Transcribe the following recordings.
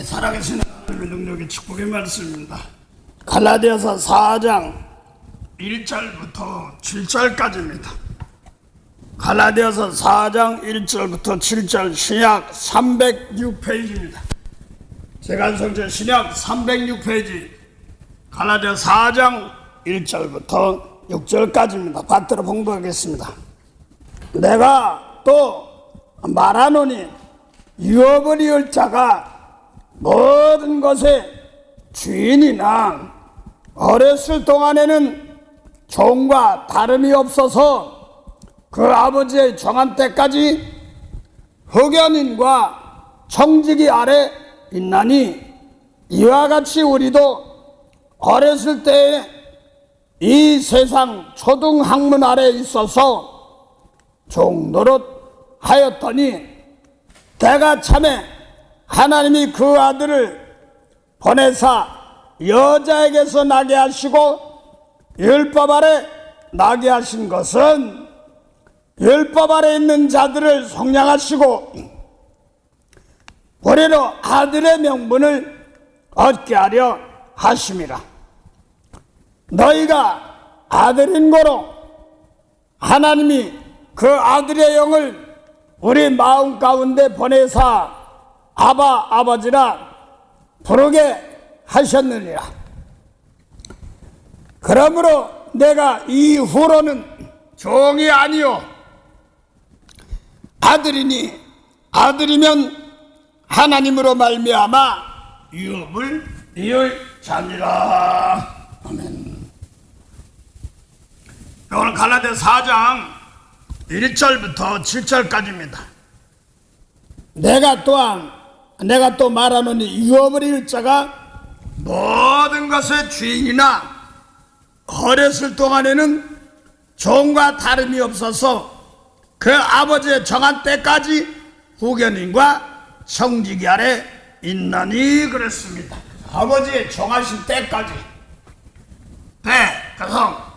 살아계신 하나님의 능력의 축복의 말씀입니다. 갈라디아서 4장 1절부터 7절까지입니다. 갈라디아서 4장 1절부터 7절 신약 306페이지입니다. 제간성경 신약 306페이지 갈라디아 4장 1절부터 6절까지입니다. 받들어 봉독하겠습니다. 내가 또 말하노니 유업을 자가 모든 것의 주인이나 어렸을 동안에는 종과 다름이 없어서 그 아버지의 정한 때까지 흑연인과 청지기 아래 있나니 이와 같이 우리도 어렸을 때에 이 세상 초등학문 아래 있어서 종노릇 하였더니 때가 참에 하나님이 그 아들을 보내사 여자에게서 나게 하시고 율법 아래 나게 하신 것은 율법 아래 있는 자들을 속량하시고 우리로 아들의 명분을 얻게 하려 하심이라. 너희가 아들인 거로 하나님이 그 아들의 영을 우리 마음 가운데 보내사 아바 아버지라 부르게 하셨느니라. 그러므로 내가 이후로는 종이 아니요 아들이니 아들이면 하나님으로 말미암아 유업을 이을 자니라. 아멘. 오늘 갈라디아 4장 1절부터 7절까지입니다. 내가 또 말하노니 유업을 이을 자가 모든 것의 주인이나 어렸을 동안에는 종과 다름이 없어서 그 아버지의 정한 때까지 후견인과 청지기 아래 있나니 그랬습니다. 아버지의 정하신 때까지. 그래서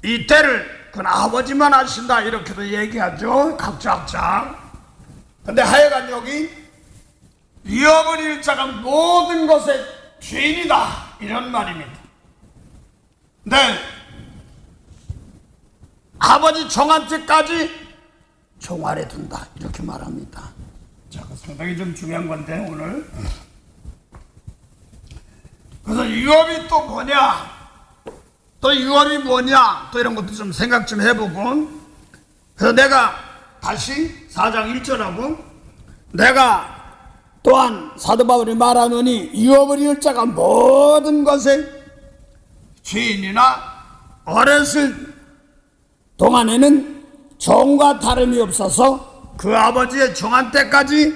이 때를 그건 아버지만 하신다 이렇게도 얘기하죠. 각자. 근데 하여간 여기 유업을 이을 자가 모든 것의 주인이다 이런 말입니다. 네, 아버지 정한 때까지 종 아래 둔다 이렇게 말합니다. 자, 상당히 좀 중요한 건데 오늘. 그래서 유업이 또 뭐냐, 또 유업이 뭐냐, 또 이런 것도 좀 생각 좀 해보고. 그래서 내가 다시 4장 1절하고 내가 또한 사도 바울이 말하노니 유업을 이을 자가 모든 것의 주인이나 어렸을 동안에는 종과 다름이 없어서 그 아버지의 정한 때까지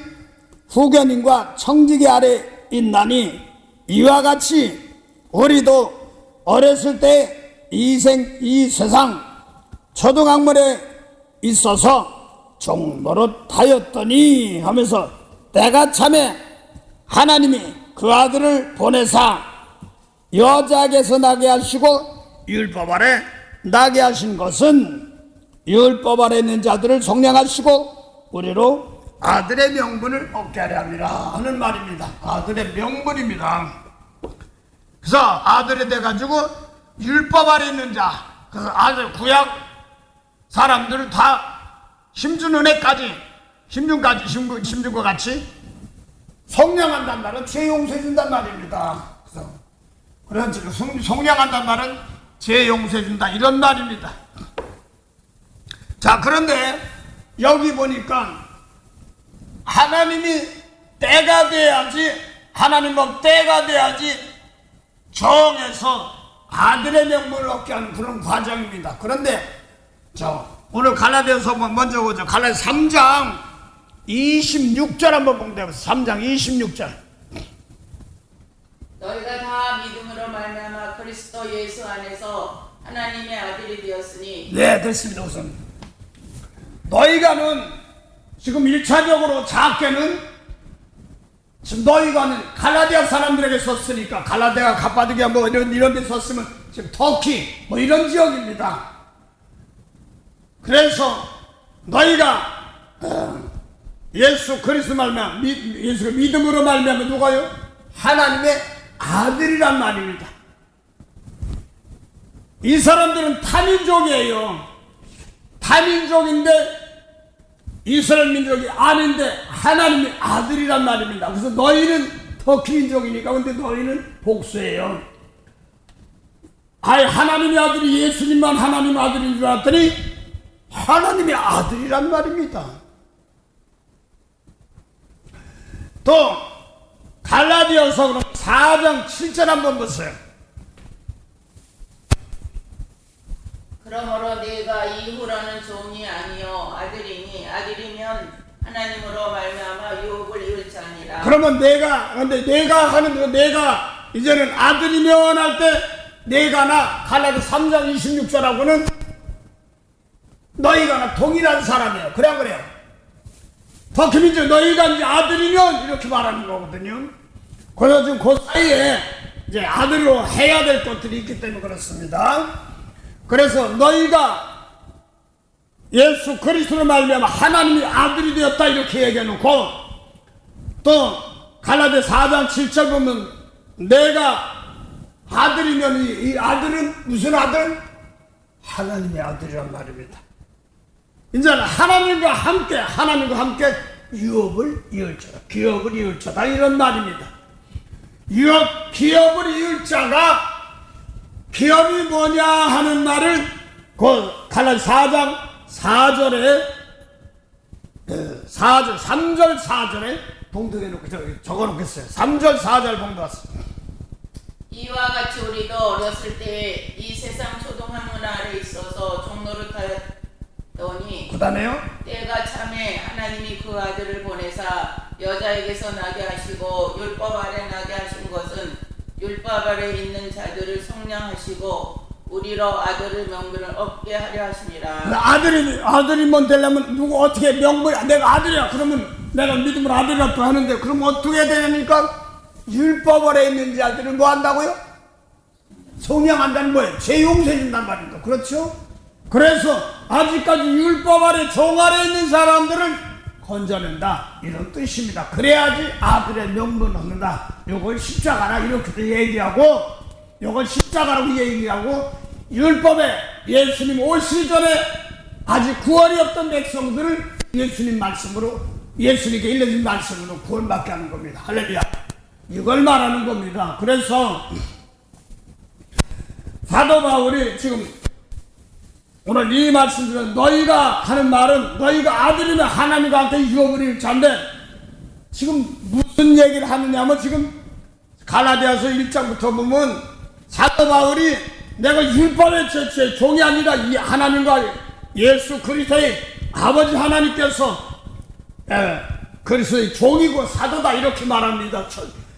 후견인과 청지기 아래 있나니 이와 같이 우리도 어렸을 때 이 세상 초등학문에 있어서 종노릇하였더니 하면서 때가 참에 하나님이 그 아들을 보내사 여자에게서 나게 하시고 율법 아래 나게 하신 것은 율법 아래 있는 자들을 속량하시고 우리로 아들의 명분을 얻게 하려 함이라 하는 말입니다. 아들의 명분입니다. 그래서 아들이 돼가지고 율법 아래 있는 자, 그래서 아들 구약 사람들을 다 심준 은혜까지, 심준 것 같이 속량한단 말은 죄 용서해 준단 말입니다. 그래서 속량한단 말은 죄 용서해 준다 이런 말입니다. 자, 그런데 여기 보니까 하나님이 때가 돼야지, 하나님은 때가 돼야지 정해서 아들의 명분을 얻게 하는 그런 과정입니다. 그런데 오늘 갈라디아서 먼저 보죠. 갈라디아 3장 26절 한번 봉독해보세요. 3장 26절. 너희가 다 믿음으로 말미암아 그리스도 예수 안에서 하나님의 아들이 되었으니. 네, 됐습니다. 우선 너희가는 지금 1차적으로 작게는 지금 너희가는 갈라디아 사람들에게 썼으니까 갈라디아 갑바도기아 뭐 이런 데 썼으면 지금 터키 뭐 이런 지역입니다. 그래서 너희가 예수 그리스도 말미암아 예수 믿음으로 말미암아 누가요? 하나님의 아들이란 말입니다. 이 사람들은 타민족이에요. 타민족인데 이스라엘 민족이 아닌데 하나님의 아들이란 말입니다. 그래서 너희는 터키 민족이니까 근데 너희는 복수예요. 아예 하나님의 아들이 예수님만 하나님의 아들인 줄 알았더니 하나님의 아들이란 말입니다. 또 갈라디아서 그럼 4장 7절 한번 보세요. 그러므로 내가 이후로는 종이 아니요 아들이니 아들이면 하나님으로 말미암아 유업을 이을지 아니라. 그러면 근데 내가 하는 내가 이제는 아들이면 할 때 내가나 갈라디 3장 26절하고는 너희가나 동일한 사람이에요. 그래요. 터키민족 너희가 이제 아들이면 이렇게 말하는 거거든요. 그래서 지금 그 사이에 이제 아들로 해야 될 것들이 있기 때문에 그렇습니다. 그래서 너희가 예수 그리스도로 말미암아 하나님의 아들이 되었다 이렇게 얘기해놓고 또 갈라디아 4장 7절 보면 내가 아들이면 이 아들은 무슨 아들? 하나님의 아들이란 말입니다. 이제는 하나님과 함께 유업을 이을자다, 기업을 이을자다 이런 말입니다. 기업을 이을 자가 기업이 뭐냐 하는 말을 그 갈라디아 4장 4절에 3절 4절에 봉독해 놓고 적어 놓겠어요. 3절 4절 봉독했어요. 이와 같이 우리도 어렸을 때 이 세상 초동학문 아래 있어서 종노릇하였더니 그 다음에요. 때가 참에 하나님이 그 아들을 보내사 여자에게서 나게 하시고 율법 아래 나게 하신 것은 율법 아래 있는 자들을 성량하시고 우리로 아들의 명분을 얻게 하려 하심이라. 아들이면 되려면 누구 어떻게 명분이 내가 아들이야 그러면 내가 믿음으로 아들이라고 하는데 그럼 어떻게 되니까 율법 아래 있는 자들을 뭐 한다고요? 성량한다는 뭐예요? 죄 용서해 준단 말입니다. 그렇죠? 그래서 아직까지 율법 아래 종 아래 있는 사람들을 건져낸다 이런 뜻입니다. 그래야지 아들의 명분을 얻는다. 요걸 십자가라 이렇게 얘기하고 요걸 십자가라고 얘기하고 율법에 예수님 오시기 전에 아직 구원이 없던 백성들을 예수님 말씀으로 예수님께 일러준 말씀으로 구원받게 하는 겁니다. 할렐루야. 이걸 말하는 겁니다. 그래서 사도 바울이 지금 오늘 이 말씀들은 너희가 하는 말은 너희가 아들이면 하나님과 함께 유업을 이을자인데 지금 무슨 얘기를 하느냐면 지금 갈라디아서 1장부터 보면 사도 바울이 내가 율법의 종이 아니라 이 하나님과 예수 그리스도의 아버지 하나님께서 그리스도의 종이고 사도다 이렇게 말합니다.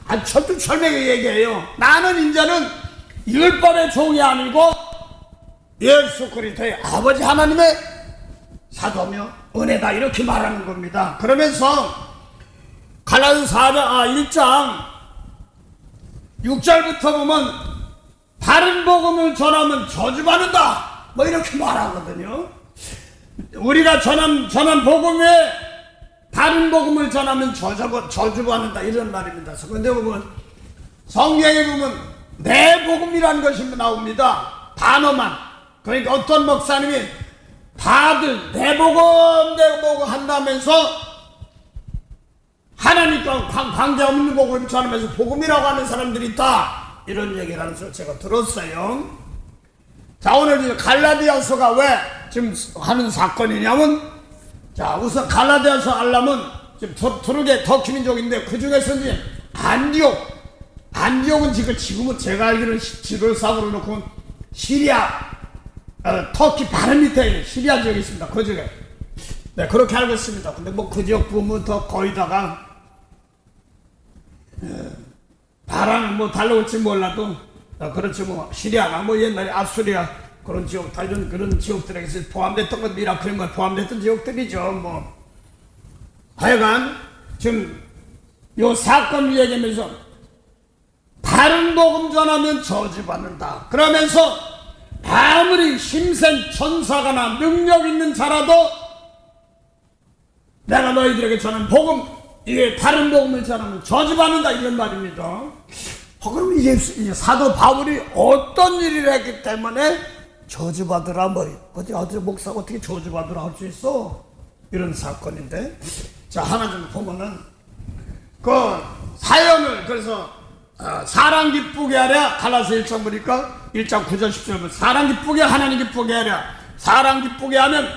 아주 철두철미하게 얘기해요. 나는 이제는 율법의 종이 아니고 예수 그리스도의 아버지 하나님의 사도며 은혜다 이렇게 말하는 겁니다. 그러면서 갈라디아 1장 6절부터 보면 다른 복음을 전하면 저주받는다 뭐 이렇게 말하거든요. 우리가 전한 복음에 다른 복음을 전하면 저주받는다 이런 말입니다. 그런데 보면 성경에 보면 내 복음이라는 것이 나옵니다. 단어만. 그러니까 어떤 목사님이 다들 내 복음 한다면서 하나님과 관계없는 복음을 전하면서 복음이라고 하는 사람들이 있다 이런 얘기를 하는 걸 제가 들었어요. 자, 오늘 갈라디아서가 왜 지금 하는 사건이냐면, 자, 우선 갈라디아서 하려면 지금 투르게 터키 민족인데 그 중에서 이제 안디옥은 지금은 제가 알기로는 지도사고를 놓고 시리아, 터키 바로 밑에 시리아 지역이 있습니다. 그 지역에. 네, 그렇게 알고 있습니다. 근데 뭐 그 지역 보면 더 거의다가 바람은 뭐 달라올지 몰라도 그렇지 뭐 시리아나 뭐 옛날에 아수리아 그런 지옥들, 그런 지옥들에서 포함됐던 것, 미라클인 것 포함됐던 지옥들이죠. 뭐 하여간 지금 요 사건을 얘기하면서 다른 복음 전하면 저주받는다 그러면서 아무리 힘센 천사가나 능력 있는 자라도 내가 너희들에게 전한 복음, 이게 다른 복음을 전하면 저주받는다 이런 말입니다. 그럼 이제 사도 바울이 어떤 일을 했기 때문에 저주받으라 어디 목사가 어떻게 저주받으라 할 수 있어? 이런 사건인데, 자 하나 좀 보면은 그 사연을 그래서 사랑 기쁘게 하랴 갈라서 1장 보니까 1장 9절 10절 보면 사랑 기쁘게 하나님 기쁘게 하랴. 사랑 기쁘게 하면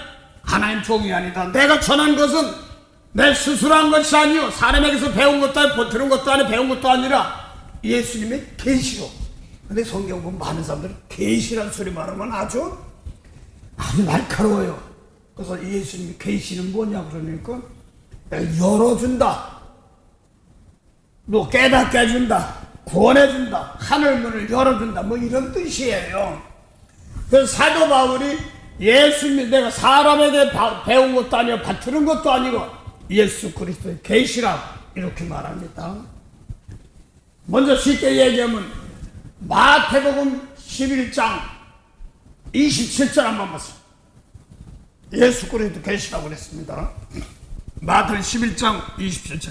하나님 종이 아니다. 내가 전한 것은 내 스스로 한 것이 아니요 사람에게서 배운 것도 아니고 들은 것도 아니고 배운 것도 아니라 예수님의 계시로. 근데 성경 보면 많은 사람들은 계시란 소리 말하면 아주 날카로워요. 그래서 예수님의 계시는 뭐냐 그러니까 열어준다, 뭐 깨닫게 해준다, 구원해준다, 하늘문을 열어준다, 뭐 이런 뜻이에요. 그래서 사도 바울이 예수님, 내가 사람에게 배운 것도 아니고 들은 것도 아니고 예수 그리스도의 계시라 이렇게 말합니다. 먼저 쉽게 얘기하면 마태복음 11장 27절 한번 보세요. 예수 그리스도 계시라고 그랬습니다. 마태복음 11장 27절.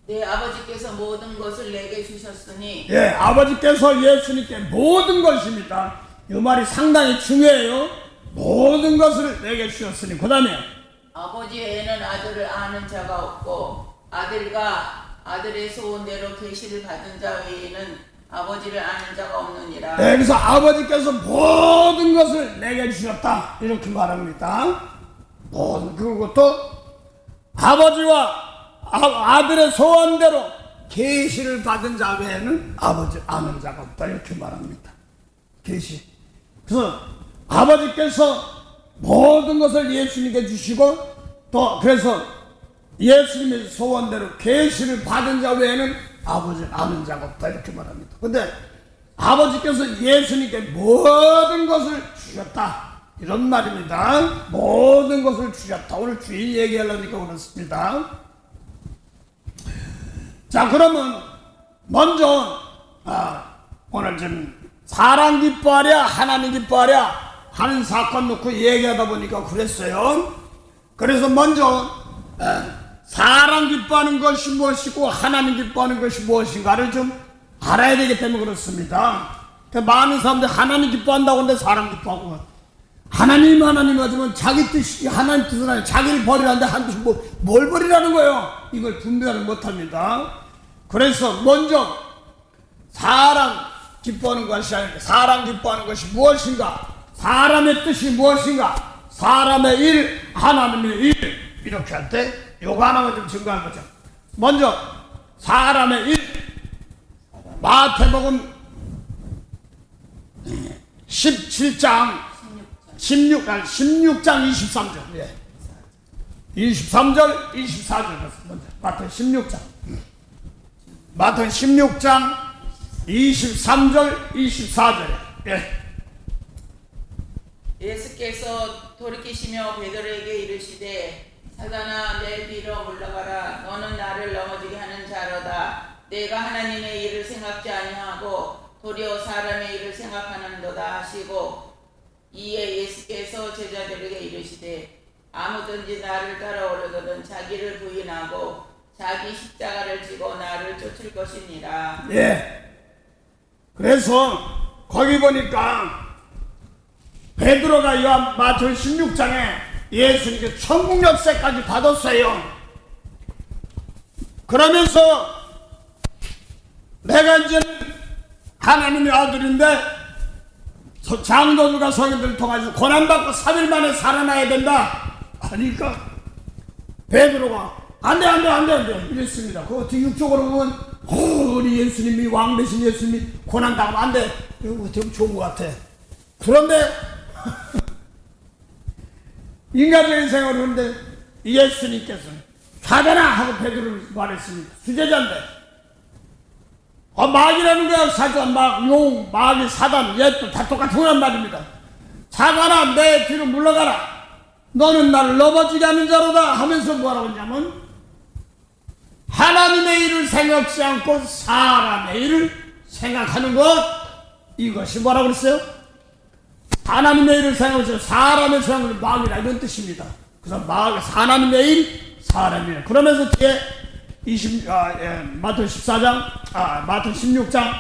내 아버지께서 모든 것을 내게 주셨으니. 예, 아버지께서 예수님께 모든 것입니다. 이 말이 상당히 중요해요. 모든 것을 내게 주셨으니. 그 다음에 아버지 외에는 아들을 아는 자가 없고 아들과 아들의 소원대로 계시를 받은 자 외에는 아버지를 아는 자가 없느니라. 네, 그래서 아버지께서 모든 것을 내게 주셨다 이렇게 말합니다. 그것도 아버지와 아들의 소원대로 계시를 받은 자 외에는 아버지 아는 자가 없다 이렇게 말합니다. 계시. 그래서 아버지께서 모든 것을 예수님께 주시고 또 그래서 예수님의 소원대로 계시를 받은 자 외에는 아버지 아는 자가 없다 이렇게 말합니다. 근데 아버지께서 예수님께 모든 것을 주셨다 이런 말입니다. 모든 것을 주셨다. 오늘 주일 얘기하려니까 그렇습니다. 자, 그러면 먼저 오늘 좀 사람 기뻐하랴 하나님 기뻐하랴 하는 사건 놓고 얘기하다 보니까 그랬어요. 그래서 먼저 사람 기뻐하는 것이 무엇이고 하나님 기뻐하는 것이 무엇인가를 좀 알아야 되기 때문에 그렇습니다. 많은 사람들이 하나님 기뻐한다고 하는데 사람 기뻐하고 하나님 하지만 자기 뜻이 하나님 뜻은 아니고 자기를 버리라는데 한 뜻이 뭘 버리라는 거예요? 이걸 분별을 못합니다. 그래서 먼저 사람 기뻐하는 것이 아니라 사람 기뻐하는 것이 무엇인가, 사람의 뜻이 무엇인가, 사람의 일, 하나님의 일 이렇게 할 때 요거 하나만 좀 증거한 거죠. 먼저 사람의 일, 마태복음 17장 16장 23절. 예. 23절 24절 먼저 마태복음 16장. 마태복음 16장 23절 24절에. 예. 예수께서 돌이키시며 베드로에게 이르시되 사단아 내 뒤로 물러가라. 너는 나를 넘어지게 하는 자로다. 내가 하나님의 일을 생각지 아니하고 도리어 사람의 일을 생각하는도다 하시고 이에 예수께서 제자들에게 이르시되 아무든지 나를 따라오려거든 자기를 부인하고 자기 십자가를 지고 나를 쫓을 것이니라. 예. 그래서 거기 보니까 베드로가 마태복음 16장에 예수님께 천국 열쇠까지 받았어요. 그러면서 내가 이제 하나님의 아들인데 장로들과 성인들을 통해서 고난받고 3일 만에 살아나야 된다 하니까 베드로가 안돼 이랬습니다. 그 뒤쪽으로 보면 우리 예수님이 왕 대신 예수님이 고난당하면 안돼. 이거 되게 좋은 것 같아. 그런데 인간적인 생활을 하는데 예수님께서 사단아 하고 베드로를 말했습니다. 수제자인데 마귀라는 거야. 사단, 마귀, 사단, 얘도 다 똑같은 거란 말입니다. 사가라, 내 뒤로 물러가라. 너는 나를 넘어지게 하는 자로다 하면서 뭐라고 했냐면 하나님의 일을 생각지 않고 사람의 일을 생각하는 것, 이것이 뭐라고 그랬어요? 하나님의 일을 생각하고 사람의 생각을 마귀라, 이런 뜻입니다. 그래서 하나님의 일, 사람의 일. 그러면서 뒤에 마태 16장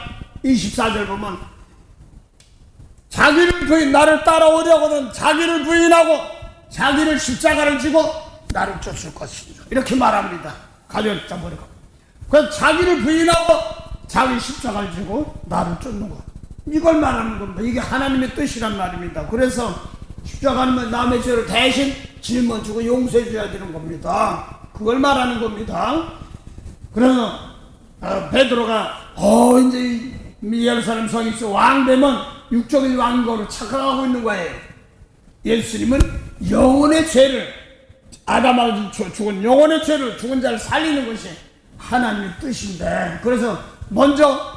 24절 보면 자기를 부인, 나를 따라오려거든 자기를 부인하고 자기를 십자가를 지고 나를 쫓을 것이다, 이렇게 말합니다. 가져다 버리고. 그래서 자기를 부인하고 자기 십자가를 지고 나를 쫓는 것, 이걸 말하는 겁니다. 이게 하나님의 뜻이란 말입니다. 그래서 십자가는 남의 죄를 대신 짊어지고 용서해 줘야 되는 겁니다. 그걸 말하는 겁니다. 그래서 베드로가 이제 예루살렘 성에서 왕 되면 육적인 왕거로 착각하고 있는 거예요. 예수님은 영혼의 죄를, 아담하고 죽은 영혼의 죄를, 죽은 자를 살리는 것이 하나님의 뜻인데, 그래서 먼저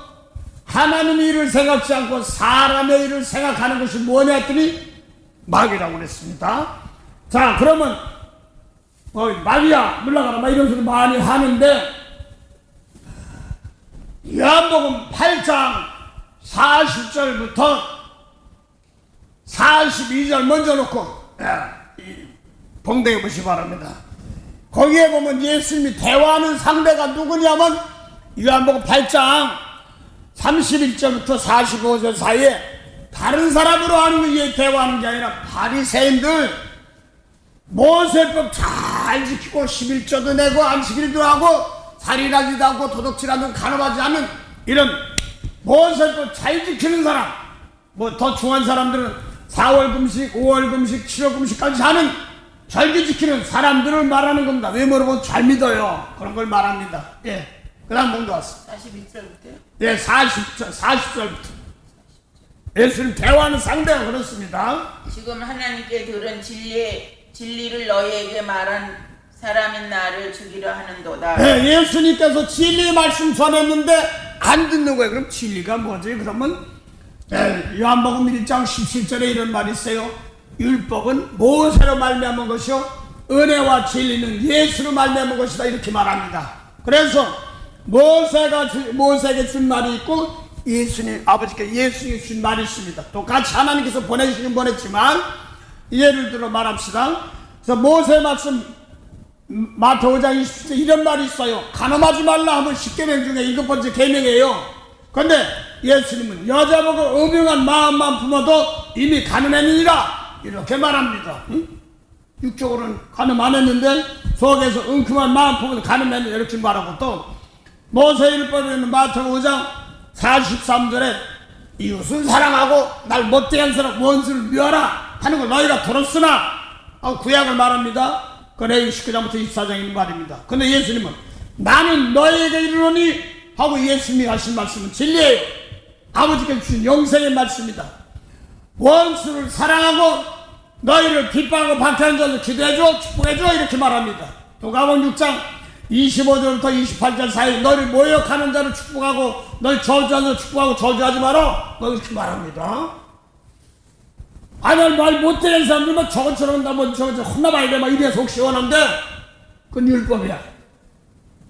하나님의 일을 생각지 않고 사람의 일을 생각하는 것이 뭐냐 했더니 마귀라고 그랬습니다. 자, 그러면 마귀야 물러가라 막 이런 소리 많이 하는데, 요한복음 8장 40절부터 42절 먼저 놓고 봉독해 보시기 바랍니다. 거기에 보면 예수님이 대화하는 상대가 누구냐면 요한복음 8장 31절부터 45절 사이에 다른 사람으로 하는 게 대화하는 게 아니라 바리새인들, 모세법 잘 지키고 11조도 내고 안식일도 하고 살인하지도 않고 도둑질하는 간음하지 않는 이런 모세법 잘 지키는 사람, 뭐 더 중요한 사람들은 4월 금식, 5월 금식, 7월 금식까지 하는 절기 지키는 사람들을 말하는 겁니다. 왜 물어보면 잘 믿어요. 그런 걸 말합니다. 예. 그 다음 봉도 왔어. 41절부터요? 예, 40절부터. 예수님 대화하는 상대가 그렇습니다. 지금 하나님께 들은 진리를 너희에게 말한 사람인 나를 죽이려 하는도다. 예, 예수님께서 진리 말씀 전했는데 안 듣는 거예요. 그럼 진리가 뭐지? 그러면 요한복음 1장 17절에 이런 말이 있어요. 율법은 모세로 말미암은 것이요 은혜와 진리는 예수로 말미암은 것이다, 이렇게 말합니다. 그래서 모세에게 준 말이 있고 예수님, 아버지께 예수님이 준 말이 있습니다. 똑같이 하나님께서 보내주시긴 보냈지만, 예를 들어 말합시다. 그래서 모세 말씀 마태 5장 20절 이런 말이 있어요. 간음하지 말라 하면 10계명 중에 7번째 계명이에요. 그런데 예수님은 여자 보고 음흉한 마음만 품어도 이미 간음했느니라, 이렇게 말합니다. 육적으로는 간음 안 했는데 속에서 웅큼한 마음 품어도 간음했느니라, 이렇게 말하고, 또 모세율법에 있는 마태 5장 43절에 이웃을 사랑하고 날 못되게 한 사람 원수를 미워라 하는 걸 너희가 들었으나 하고 구약을 말합니다. 그래 19장부터 24장에 있는 말입니다. 근데 예수님은 나는 너희에게 이르노니 하고 예수님이 하신 말씀은 진리예요. 아버지께서 주신 영생의 말씀입니다. 원수를 사랑하고 너희를 기뻐하고 박해하는 자를 기도해줘, 축복해줘, 이렇게 말합니다. 누가복음 6장 25절부터 28절 사이 너희를 모욕하는 자를 축복하고 너희 저주하는 자를 축복하고 저주하지 마라, 너 이렇게 말합니다. 아니 말 못되는 사람들만 저것처럼 한다면 저거 혼나봐야 돼 막 이래 속 시원한데 그건 율법이야.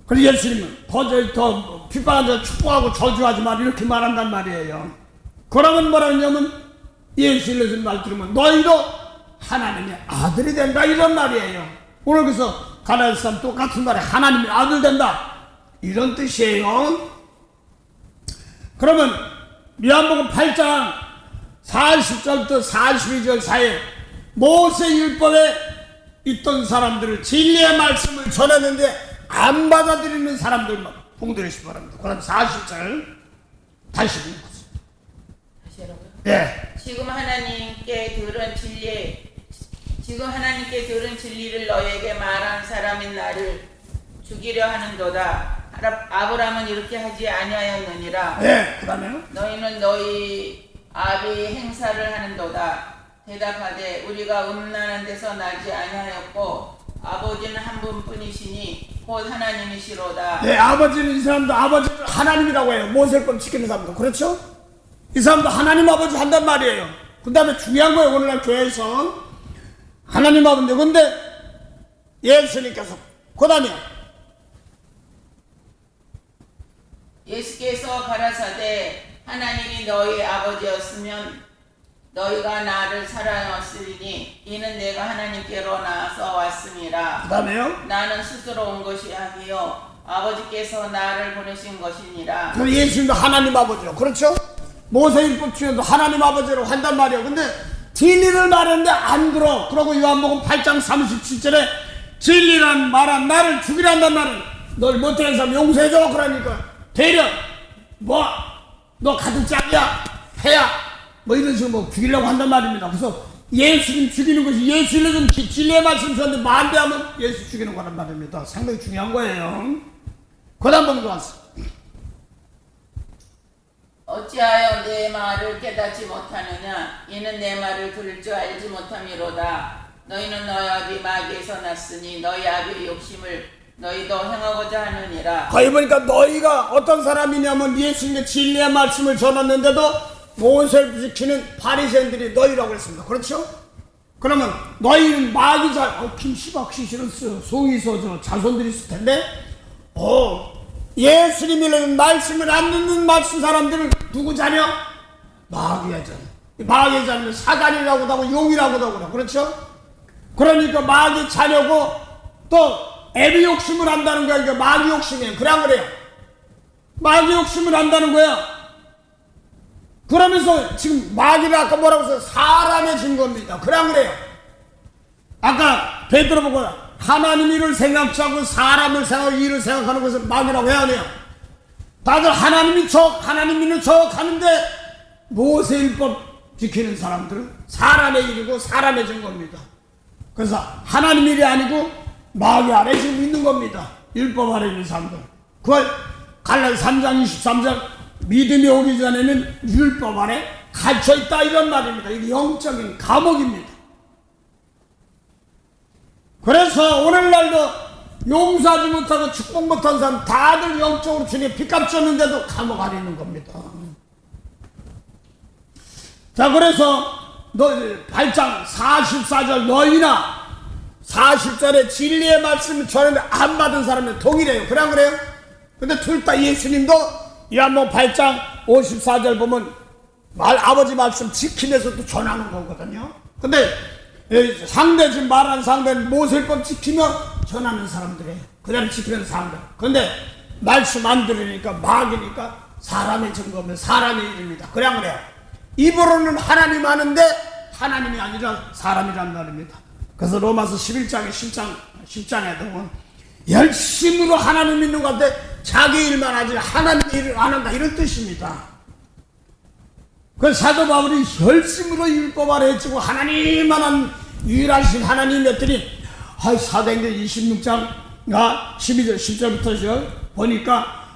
그래서 예수님은 더 핍박한 자를 축복하고 저주하지 마라, 이렇게 말한단 말이에요. 그러면 뭐라 하냐면 예수님의 말 들으면 너희도 하나님의 아들이 된다, 이런 말이에요. 오늘 그래서 가나안 사람 똑같은 말에 하나님의 아들 된다, 이런 뜻이에요. 그러면 요한복음 8장 40절부터 42절 사이에 모세율법에 있던 사람들을 진리의 말씀을 전했는데 안 받아들이는 사람들만 봉들으시기 바랍니다. 그럼 40절 다시 읽어보세요. 다시 여러분. 예. 지금 하나님께 들은 진리를 너희에게 말한 사람인 나를 죽이려 하는도다. 아브라함은 이렇게 하지 아니하였느니라. 예. 그다음에요. 너희는 너희 아비 행사를 하는도다. 대답하되 우리가 음란한 데서 나지 아니하였고 아버지는 한 분뿐이시니 곧 하나님이시로다. 네, 아버지는 이 사람도 아버지는 하나님이라고 해요. 모세법 지키는 사람도. 그렇죠? 이 사람도 하나님 아버지 한단 말이에요. 그 다음에 중요한 거예요. 오늘날 교회에서 하나님 아버지. 근데 예수님께서 그 다음에 예수께서 가라사대 하나님이 너희 아버지였으면 너희가 나를 사랑하였으리니 이는 내가 하나님께로 나서 왔음이라. 그 다음에요. 나는 스스로 온 것이 아니요 아버지께서 나를 보내신 것이니라. 그럼 예수님도 하나님 아버지요. 그렇죠? 모세율법 중에도 하나님 아버지로 한단 말이에요. 근데 진리를 말했는데 안 들어. 그러고 요한복음 8장 37절에 진리란 말한 나를 죽이란단 말은 널 못하는 사람 용서해줘. 그러니까 되려 너 가득 짝이야 해야 이런 식으로 죽이려고 한단 말입니다. 그래서 예수님 죽이는 것이 예수님은 진리의 말씀 주었는데 반대하면 예수 죽이는 거란 말입니다. 상당히 중요한 거예요. 그 다음 번도 왔어. 어찌하여 내 말을 깨닫지 못하느냐 이는 내 말을 들을 줄 알지 못함이로다. 너희는 너희 아비 마귀에서 났으니 너희 아비의 욕심을 너희도 행하고자 하느니라. 거기 보니까 너희가 어떤 사람이냐면 예수님의 진리의 말씀을 전했는데도 모세를 지키는 바리새인들이 너희라고 했습니다. 그렇죠? 그러면 너희는 마귀자 김씨박씨 싫었어요. 송이소 자손들이 있을 텐데 예수님이라는 말씀을 안 듣는 말씀 사람들은 누구 자녀? 마귀의 자녀. 마귀의 자녀는 사단이라고도 하고 용이라고도 하고 그렇죠? 그러니까 마귀 자녀고 또 애비 욕심을 한다는 거야. 그러니까 마귀 욕심이에요. 그래 그래요. 마귀 욕심을 한다는 거야. 그러면서 지금 마귀를 아까 뭐라고 했어요? 사람의 증거입니다. 그래 그래요. 아까 베드로 보고 하나님 일을 생각지 않고 사람을 생각하고 일을 생각하는 것을 마귀라고 해야 해요. 다들 하나님이 하나님 일을 하는데 모세율법 지키는 사람들은 사람의 일이고 사람의 증거입니다. 그래서 하나님 일이 아니고 마귀 아래 지금 있는 겁니다. 율법 아래 있는 사람들. 그걸 갈라디아 3장 23절 믿음이 오기 전에는 율법 아래 갇혀있다 이런 말입니다. 이게 영적인 감옥입니다. 그래서 오늘날도 용서하지 못하고 축복 못한 사람 다들 영적으로 주님 빚값 줬는데도 감옥 안에 있는 겁니다. 자, 그래서 8장 44절 너희나 40절에 진리의 말씀을 전했는데 안 받은 사람은 동일해요. 그래 안 그래요? 근데 둘 다 예수님도 요한복음 8장 54절 보면 아버지 말씀 지키면서 또 전하는 거거든요. 근데 지금 말하는 상대는 모세율법 지키며 전하는 사람들이에요. 그대로 지키는 사람들. 근데 말씀 안 들으니까 마귀니까 사람의 증거면 사람의 일입니다. 그래 안 그래요? 입으로는 하나님 아는데 하나님이 아니라 사람이란 말입니다. 그래서 로마서 11장에 10장에 보면 열심으로 하나님 믿는 것 같아 자기 일만 하지 하나님 일을 안 한다 이런 뜻입니다. 그 사도 바울이 열심으로 율법 아래 해치고 하나님만한 유일하신 하나님 했더니 사도행전 26장 12절 10절부터 보니까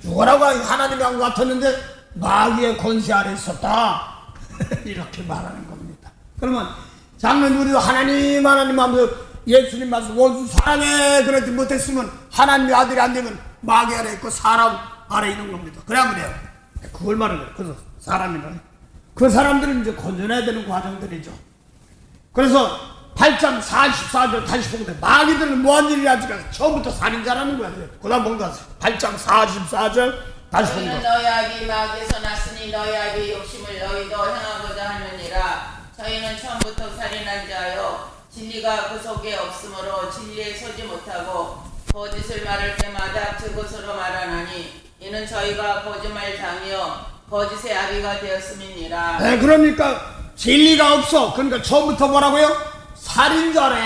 죽어라고 하나님이 한 것 같았는데 마귀의 권세 아래 있었다 이렇게 말하는 겁니다. 그러면 장로님 우리도 하나님 하면서 예수님 말씀 원수 사랑해 그러지 못했으면 하나님의 아들이 안 되면 마귀 아래 있고 사람 아래 있는 겁니다. 그래야 그래요. 그걸 말하는 거예요. 그래서 사람이라는 그 사람들은 이제 건져내야 되는 과정들이죠. 그래서 8장 44절 다시 보게 돼. 마귀들은 뭐한 일이 하지? 처음부터 살인자라는 거야. 그 다음 본다. 8장 44절 다시 본다. 너희는 너희 아비 마귀에서 났으니 너희 아비의 욕심을 너희도 행하고자 하느니라. 저희는 처음부터 살인한 자여 진리가 그 속에 없으므로 진리에 서지 못하고 거짓을 말할 때마다 그것으로 말하나니 이는 저희가 거짓말장이여 거짓의 아비가 되었음이니라. 네, 그러니까 진리가 없어. 그러니까 처음부터 뭐라고요? 살인자래.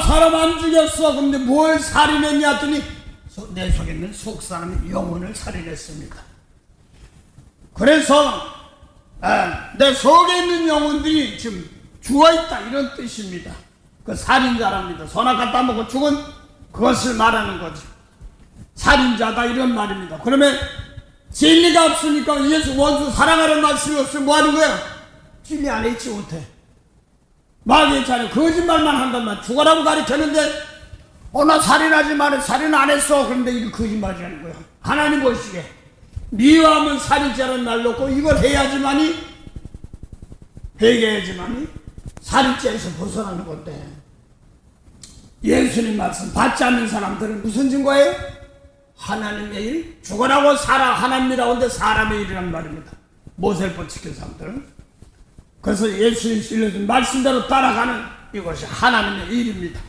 사람 안 죽였어. 근데 뭘 살인했냐 했더니 내 속에 있는 속사람의 영혼을 살인했습니다. 그래서 내 속에 있는 영혼들이 지금 죽어있다 이런 뜻입니다. 그 살인자랍니다. 선악 따먹고 죽은 그것을 말하는 거죠. 살인자다 이런 말입니다. 그러면 진리가 없으니까 예수 원수 사랑하는 말씀이 없으면 뭐 하는 거야? 진리 안에 있지 못해. 마귀의 자녀 거짓말만 한단 말. 죽어라고 가르쳤는데 나 살인하지만 살인 안 했어. 그런데 이거 거짓말이라는 거야. 하나님 보시기에 미워하면 살인자라는 말 놓고 이걸 해야지만이 회개해야지만이 살인죄에서 벗어나는 건데, 예수님 말씀 받지 않는 사람들은 무슨 증거예요? 하나님의 일, 죽어라고 살아 하나님이라고 하는데 사람의 일이란 말입니다. 모세법 지킨 사람들은. 그래서 예수님 일러준 말씀대로 따라가는 이것이 하나님의 일입니다.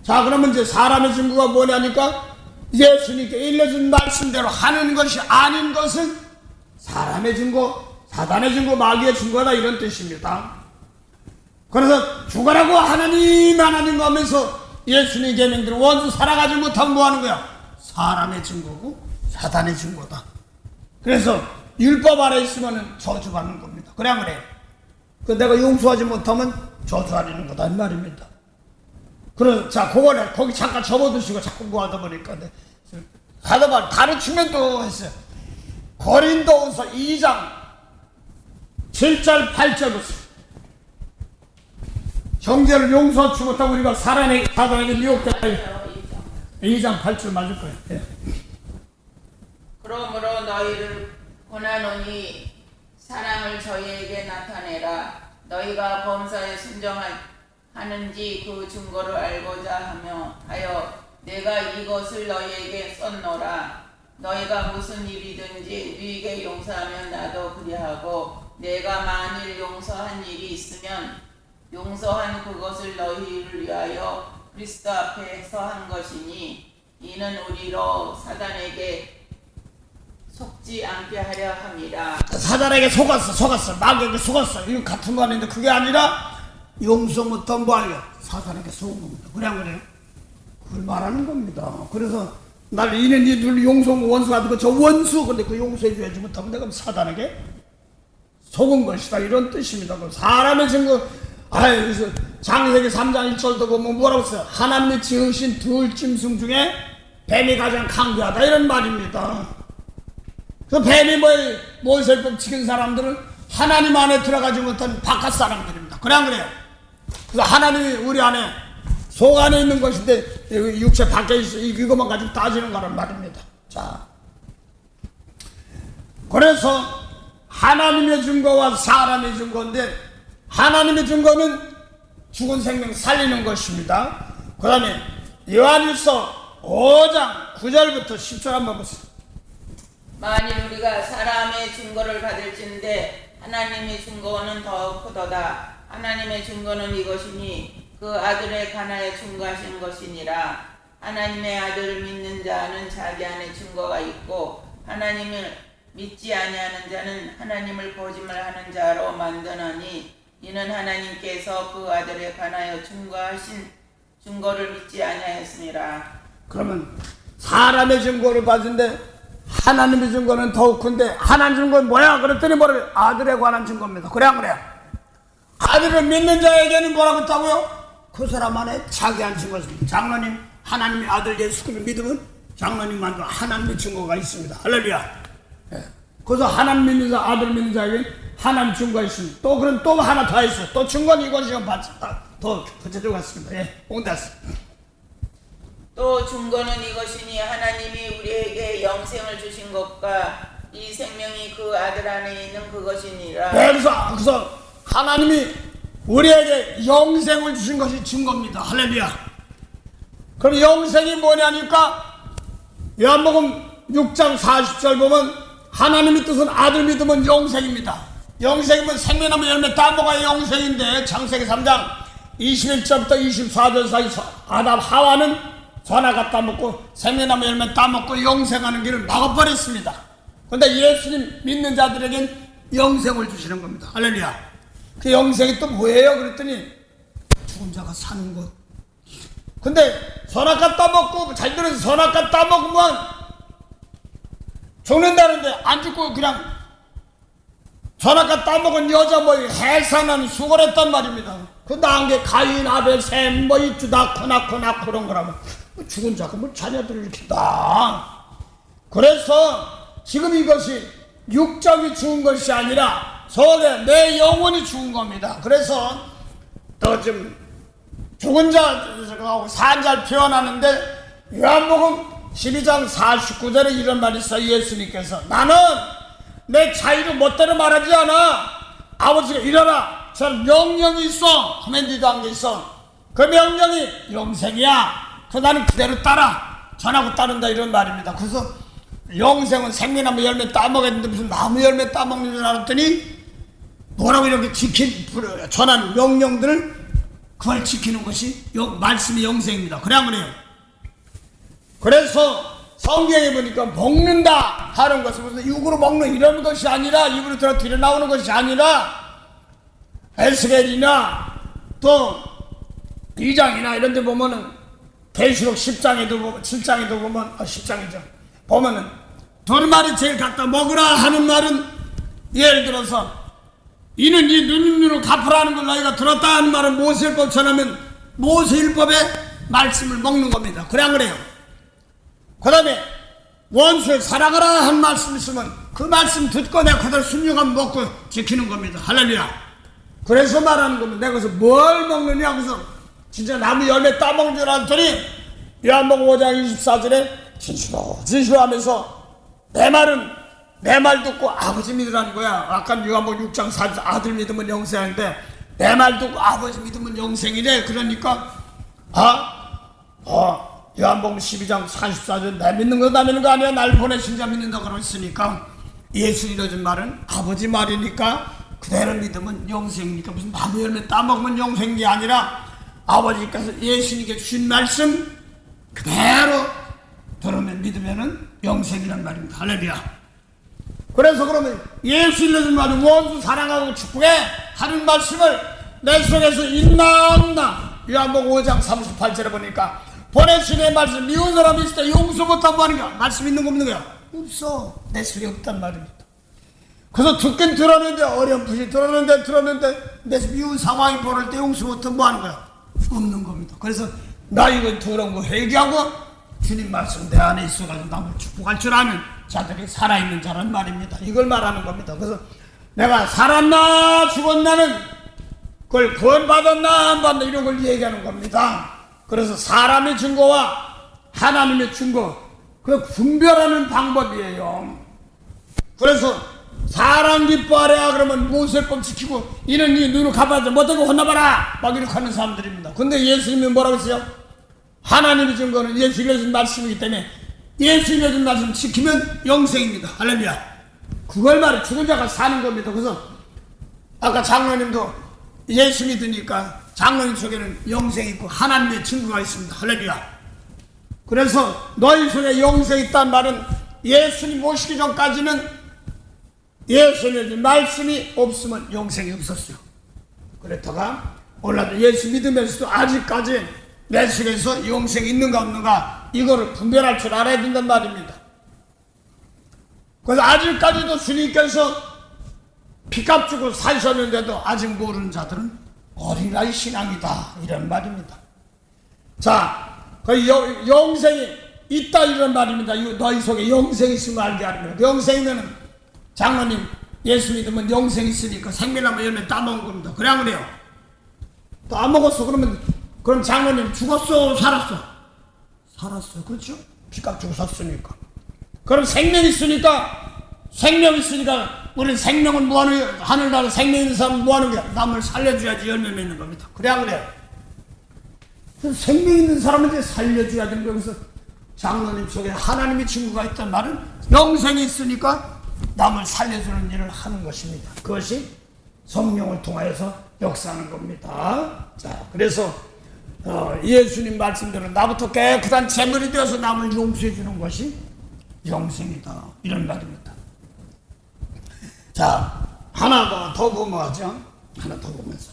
자, 그러면 이제 사람의 증거가 뭐냐니까, 예수님께 일러준 말씀대로 하는 것이 아닌 것은 사람의 증거, 사단의 증거, 마귀의 증거다, 이런 뜻입니다. 그래서 죽어라고 하나님 하면서 예수님 계명대로 원수 살아가지 못하면 뭐하는 거야? 사람의 증거고 사단의 증거다. 그래서 율법 아래 있으면 저주받는 겁니다. 그래 안 그래요? 내가 용서하지 못하면 저주하는 거다, 이 말입니다. 그래서 자, 그거를 거기 잠깐 접어두시고 자꾸 뭐 하다 보니까 하다 말 다른 측면도 했어요. 고린도후서 2장 7절 8절 보세요. 형제를 용서하지 못하고 우리가 사단에게 미혹되다. 2장 8절 맞을 거예요. 예. 그러므로 너희를 권하노니 사랑을 저희에게 나타내라. 너희가 범사에 순종하는지 그 증거를 알고자 하여 내가 이것을 너희에게 썼노라. 너희가 무슨 일이든지 너희에게 용서하면 나도 그리하고, 내가 만일 용서한 일이 있으면 용서한 그것을 너희를 위하여 그리스도 앞에서 한 것이니, 이는 우리로 사단에게 속지 않게 하려 함이라. 사단에게 속았어. 마귀에게 속았어. 이건 같은 말인데 그게 아니라 용서 못한 뭐예요? 사단에게 속은 겁니다. 그래 안 그래요? 그걸 말하는 겁니다. 그래서 날 이는 니들 용서하고 원수 같은 거, 저 원수, 근데 그 용서해줘야지 못하면 내가 사단에게 속은 것이다, 이런 뜻입니다. 사람의 증거, 그래서 창세기 3장 1절도 보면 뭐라고 써요? 하나님이 지으신 둘 짐승 중에 뱀이 가장 강대하다, 이런 말입니다. 그 뱀이 모세법 지킨 사람들은 하나님 안에 들어가지 못한 바깥 사람들입니다. 그래 안 그래요? 그래서 하나님이 우리 안에 속 안에 있는 것인데 육체 밖에 있어, 이것만 가지고 따지는 거란 말입니다. 자, 그래서 하나님의 증거와 사람의 증거인데, 하나님의 증거는 죽은 생명 살리는 것입니다. 그 다음에 요한일서 5장 9절부터 10절 한번 보세요. 만일 우리가 사람의 증거를 받을진대 하나님의 증거는 더 크도다. 하나님의 증거는 이것이니 그 아들의 가나에 증거하신 것이니라. 하나님의 아들을 믿는 자는 자기 안에 증거가 있고, 하나님을 믿지 아니하는 자는 하나님을 거짓말하는 자로 만드나니, 이는 하나님께서 그 아들에 관하여 증거하신 증거를 믿지 아니하였습니다. 그러면 사람의 증거를 받은데 하나님의 증거는 더욱 큰데, 하나님 증거는 뭐야? 그랬더니 뭐래? 아들에 관한 증거입니다. 그래 안 그래요? 아들을 믿는 자에게는 뭐라고 했다고요? 그 사람 안에 자기 안 증거입니다. 장로님, 하나님의 아들 예수님을 믿으면 장로님만도 하나님의 증거가 있습니다. 할렐루야. 예. 그래서 하나님 믿는 자, 아들 믿는 자에게 하나님 증거가 있습니다. 또 그럼 또 하나 더 있어요. 또 증거는 이건 지금 더 구체적으로 갔습니다. 예, 옹das어. 또 증거는 이것이니 하나님이 우리에게 영생을 주신 것과 이 생명이 그 아들 안에 있는 그것이니라. 네, 그래서 하나님이 우리에게 영생을 주신 것이 증거입니다. 할렐루야. 그럼 영생이 뭐냐니까, 요한복음 6장 40절 보면 하나님의 뜻은 아들 믿으면 영생입니다. 영생이면 생명나무 열매 따먹어야 영생인데, 창세기 3장 21절부터 24절 사이 아담 하와는 선악과 따먹고 생명나무 열매 따먹고 영생하는 길을 막아버렸습니다. 그런데 예수님 믿는 자들에겐 영생을 주시는 겁니다. 할렐루야. 그 영생이 또 뭐예요? 그랬더니 죽은 자가 사는 것. 근데 선악과 따먹고, 잘 들어서 선악과 따먹으면 죽는다는데 안 죽고 그냥 선악과 따먹은 여자 해산하는 수고했단 말입니다. 그 나은 게 가인, 아벨, 셈, 이주 낳고 그런 거라면 죽은 자가 자녀들을 이렇게 낳아. 그래서 지금 이것이 육적이 죽은 것이 아니라 속에 내 영혼이 죽은 겁니다. 그래서 또 좀 죽은 자하고 산 자를 표현하는데, 요한복음 12장 49절에 이런 말이 있어요. 예수님께서 나는 내 자유를 멋대로 말하지 않아. 아버지가 일어나 저는 명령이 있어. 하면디도 한 게 있어. 그 명령이 영생이야. 그 나는 그대로 따라. 전하고 따른다 이런 말입니다. 그래서 영생은 생명나무 열매 따먹었는데 무슨 나무 열매 따먹는 줄 알았더니 뭐라고 이렇게 전하는 명령들을 그걸 지키는 것이 말씀이 영생입니다. 그래 안 그래요? 그래서 성경에 보니까 먹는다 하는 것은 무슨 육으로 먹는 이런 것이 아니라 입으로 들어 나오는 것이 아니라 에스겔이나 또 2장이나 이런 데 보면은 계시록 10장에도 보면 7장에도 보면 10장이죠. 보면은 두루마리 제일 갖다 먹으라 하는 말은 예를 들어서 이는 이 눈으로 갚으라는 걸 너희가 들었다 하는 말은 모세율법 전하면 모세율법의 말씀을 먹는 겁니다. 그래 안 그래요? 그 다음에 원수를 사랑하라 한 말씀 있으면 그 말씀 듣고 내가 그대로 순종하면 먹고 지키는 겁니다. 할렐루야. 그래서 말하는 겁니다. 내가 그래서 뭘 먹느냐 그래서 진짜 나무 열매 따먹는 줄 알았더니 요한복음 5장 24절에 진실로 하면서 내 말 듣고 아버지 믿으라는 거야. 아까 요한복음 6장 4절 아들 믿으면 영생인데 내 말 듣고 아버지 믿으면 영생이래. 그러니까 요한복음 12장 44절 내 믿는 거 나 믿는 거 아니야. 날 보내신 자 믿는다 그랬으니까 예수 이뤄준 말은 아버지 말이니까 그대로 믿으면 영생이니까 무슨 나무 열매 따먹으면 영생이 아니라 아버지께서 예수님께 주신 말씀 그대로 들으면 믿으면은 영생이란 말입니다. 할렐루야. 그래서 그러면 예수 이뤄준 말은 원수 사랑하고 축복해 하는 말씀을 내 속에서 있나 없나 요한복음 5장 38절에 보니까 보내신 의 말씀 미운 사람이 있을 때 용서 못하고 하는 거야. 말씀 있는 거 없는 거야? 없어. 내 속에 없단 말입니다. 그래서 듣긴 들었는데 어렴풋이 들었는데 내 미운 상황이 벌어질 때 용서 못하면 뭐 하는 거야? 없는 겁니다. 그래서 나 이거 더러운 거 회개하고 주님 말씀 내 안에 있어가지고 나를 축복할 줄 아는 자들이 살아있는 자란 말입니다. 이걸 말하는 겁니다. 그래서 내가 살았나 죽었나는 그걸 구원받았나 안 받나 이런 걸 얘기하는 겁니다. 그래서 사람의 증거와 하나님의 증거 그 분별하는 방법이에요. 그래서 사람 기뻐하랴 그러면 모세법 지키고 이는 네 눈을 갚아줘 못하고 혼나봐라 막 이렇게 하는 사람들입니다. 근데 예수님이 뭐라고 했어요? 하나님의 증거는 예수 이뤄준 말씀이기 때문에 예수 이뤄준 말씀 지키면 영생입니다. 할렐루야. 그걸 말해 죽은 자가 사는 겁니다. 그래서 아까 장로님도 예수 믿으니까 장로님 속에는 영생이 있고 하나님의 증거가 있습니다. 할렐루야. 그래서 너희 속에 영생이 있다는 말은 예수님 모시기 전까지는 예수님의 말씀이 없으면 영생이 없었어요. 그랬다가 몰라도 예수 믿으면서도 아직까지 내 속에서 영생이 있는가 없는가 이거를 분별할 줄 알아야 된단 말입니다. 그래서 아직까지도 주님께서 피값 주고 사셨는데도 아직 모르는 자들은 어린아이 신앙이다 이런 말입니다. 자, 그 영생이 있다 이런 말입니다. 너희 속에 영생이 있으면 알게 하는 거예요. 영생이면 장로님 예수 믿으면 영생이 있으니까 생명나무 열매 따먹은 겁니다. 그래 안 그래요? 따먹었어. 그럼 장로님 죽었어 살았어? 살았어. 그렇죠? 피값 주고 샀으니까. 그럼 생명 있으니까 우리는 생명을 뭐하는 거야? 하늘나라 생명 있는 사람은 뭐하는 거야? 남을 살려줘야지 열매 맺는 겁니다. 그래 안 그래요? 생명 있는 사람한테 살려줘야 되는 거예요. 그래서 장로님 속에 하나님의 친구가 있단 말은 영생이 있으니까 남을 살려주는 일을 하는 것입니다. 그것이 성령을 통하여서 역사하는 겁니다. 자, 그래서 예수님 말씀대로 나부터 깨끗한 제물이 되어서 남을 용서해 주는 것이 영생이다 이런 말입니다. 자, 하나 더 보면 하죠. 하나 더 보면서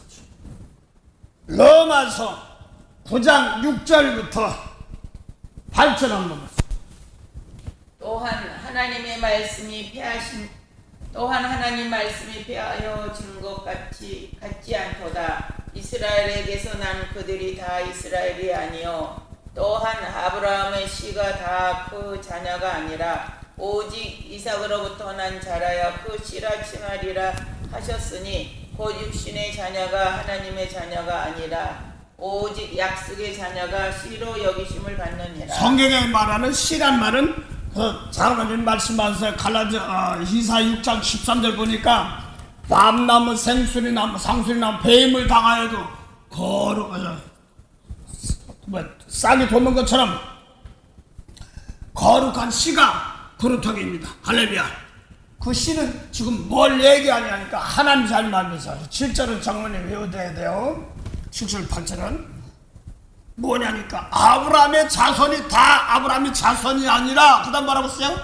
로마서 9장 6절부터 8절 한번 보세요. 또한 하나님 말씀이 폐하여진 것 같지 않도다. 이스라엘에게서 난 그들이 다 이스라엘이 아니요 또한 아브라함의 씨가 다 그 자녀가 아니라 오직 이삭으로부터 난 자라야 그 씨라 칭하리라 하셨으니 곧 육신의 자녀가 하나님의 자녀가 아니라 오직 약속의 자녀가 씨로 여기심을 받느니라. 성경에 말하는 씨란 말은 장로님 말씀하셔서 갈라디아 이사 6장 13절 보니까 밤나무, 생수리나무, 상수리나무, 뱀을 당하여도 거룩하여 싹이 돋는 것처럼 거룩한 씨가 그루터기입니다. 할렐루야. 그 씨는 지금 뭘 얘기하냐니까 하나님 잘 만드셔. 7절을 장로님 외워둬야 돼요. 7절 8절은 뭐냐니까 아브라함의 자손이 다 아브라함의 자손이 아니라 그 다음 뭐라고 써요?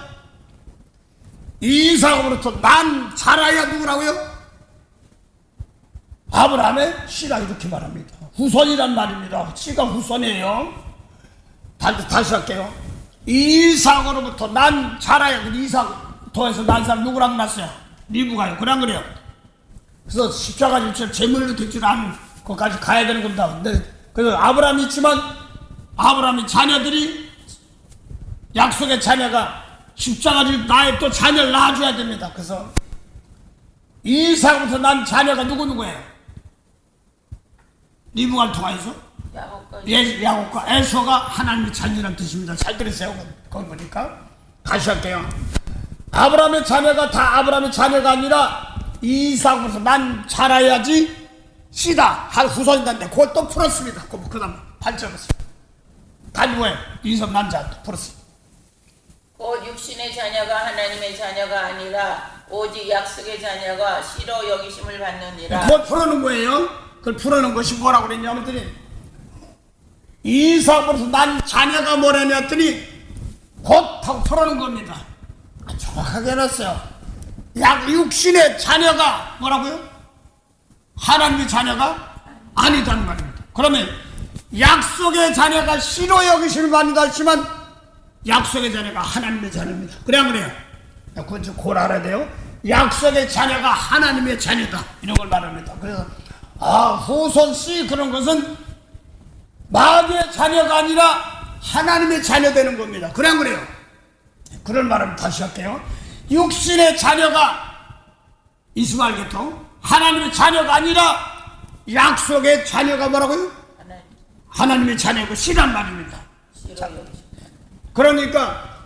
이삭으로부터 난 자라야 누구라고요? 아브라함의 씨라 이렇게 말합니다. 후손이란 말입니다. 씨가 후손이에요. 다시 할게요. 이삭으로부터 난 자라야. 이삭 통해서 난 사람 누구랑 났어요? 리브가요. 그냥 그래요. 그래서 십자가 질 제물로 될 줄 아는 것까지 가야 되는 겁니다. 근데 그래서 아브라함이 있지만 아브라함의 자녀들이 약속의 자녀가 십자가 질 나의 또 자녀를 낳아줘야 됩니다. 그래서 이삭부터 난 자녀가 누구예요? 리브가를 통하여서 야곱과 에서가 하나님의 자녀라는 뜻입니다. 잘 들으세요. 그건 보니까 다시 할게요. 아브라함의 자녀가 다 아브라함의 자녀가 아니라 이삭으로서 난 자라야지 씨다 할 후손인데 그걸 또 풀었습니다. 그 다음 8절에서 단부에 이삭 난자 풀었습니다. 곧 육신의 자녀가 하나님의 자녀가 아니라 오직 약속의 자녀가 씨로 여기심을 받느니라. 그걸 풀어놓은 거예요. 그걸 풀어놓은 것이 뭐라고 그랬냐면 이삭으로서 난 자녀가 뭐라냐 했더니 곧 하고 풀어놓은 겁니다. 정확하게 해놨어요. 육신의 자녀가 뭐라고요? 하나님의 자녀가 아니다는 말입니다. 그러면 약속의 자녀가 씨로 여기심을 받는다 했지만 약속의 자녀가 하나님의 자녀입니다. 그래요. 그건 좀 골 알아야 돼요. 약속의 자녀가 하나님의 자녀다 이런 걸 말합니다. 그래서 후손 씨 그런 것은 마귀의 자녀가 아니라 하나님의 자녀 되는 겁니다. 그래요. 그런 말을 다시 할게요. 육신의 자녀가 이스마엘 계통 하나님의 자녀가 아니라 약속의 자녀가 뭐라고요? 하나님의 자녀고 씨란 말입니다. 그러니까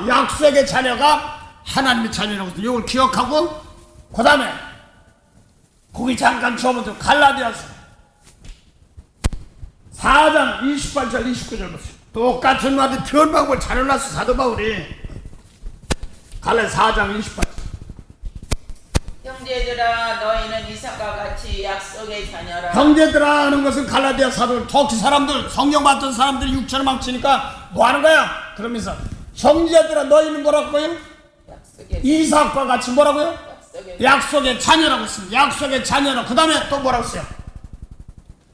약속의 자녀가 하나님의 자녀라고 이걸 기억하고 그 다음에 거기 잠깐 접어도 갈라디아서 4장 28절 29절 보세요. 똑같은 말이 변방법을 잘 해놨어. 사도 바울이 갈라디아 4장 28절 형제들아 너희는 이삭과 같이 약속의 자녀라. 형제들아 하는 것은 갈라디아 사도 터키 사람들 성령 받던 사람들이 육체를 망치니까 뭐 하는 거야? 그러면서 형제들아 너희는 뭐라고요? 이삭과 같이 뭐라고요? 약속의 자녀라고 했습니다. 약속의 자녀라. 그 다음에 또 뭐라고 했어요?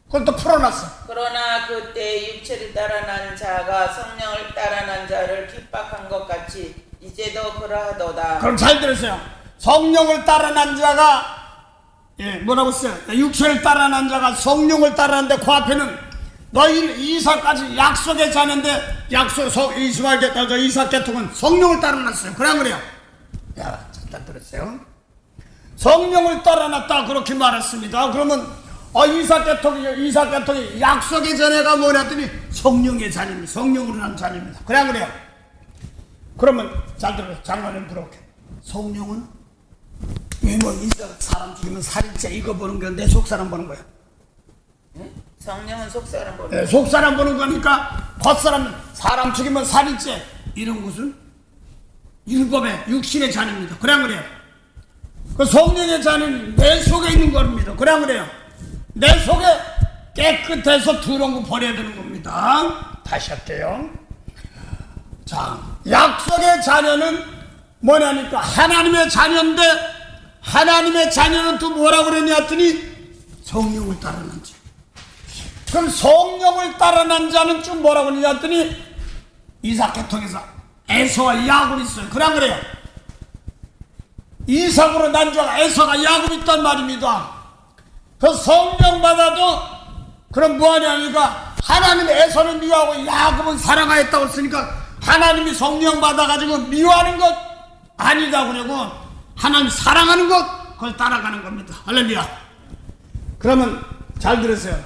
그걸 또 풀어놨어. 그러나 그때 육체를 따라 난 자가 성령을 따라 난 자를 핍박한 것 같이 이제도 그러하도다. 그럼 잘 들으세요. 성령을 따라 난 자가 뭐라고 했어요? 육체를 따라 난 자가 성령을 따라 난데 그 앞에는 너희는 이삭까지 약속의 자녀인데 이스마엘 계통 이삭 계통은 성령을 따라 났어요. 그래요. 잘 들었어요. 성령을 따라 났다 그렇게 말했습니다. 그러면 이삭 계통이 약속의 자녀가 뭐냐 했더니 성령의 자녀입니다. 성령으로 난 자녀입니다. 그래요. 그러면 잘 들어요. 장관님 들어올게요. 성령은 사람 죽이면 살인죄 이거 보는 게 내 속사람 보는 거야. 성령은 속사람 보는 거야. 속사람 보는 거니까 겉사람 사람 죽이면 살인죄 이런 것은 율법의 육신의 자녀입니다. 그래요. 그 성령의 자녀는 내 속에 있는 겁니다. 그래요. 내 속에 깨끗해서 더러운 거 버려야 되는 겁니다. 다시 할게요. 자, 약속의 자녀는 뭐냐니까 하나님의 자녀인데 하나님의 자녀는 또 뭐라고 그랬냐 했더니 성령을 따라 난 자. 그럼 성령을 따라 난 자는 좀 뭐라고 그랬냐 했더니 이삭 계통에서 에서와 야곱이 있어요. 그래요. 이삭으로 난 자가 에서가 야곱이 있단 말입니다. 그 성령 받아도 그럼 뭐하냐니까 하나님의 에서는 미워하고 야곱은 사랑하였다고 했으니까 하나님이 성령 받아가지고 미워하는 것 아니다 그러고 하나님 사랑하는 것 그걸 따라가는 겁니다. 할렐루야. 그러면 잘 들으세요.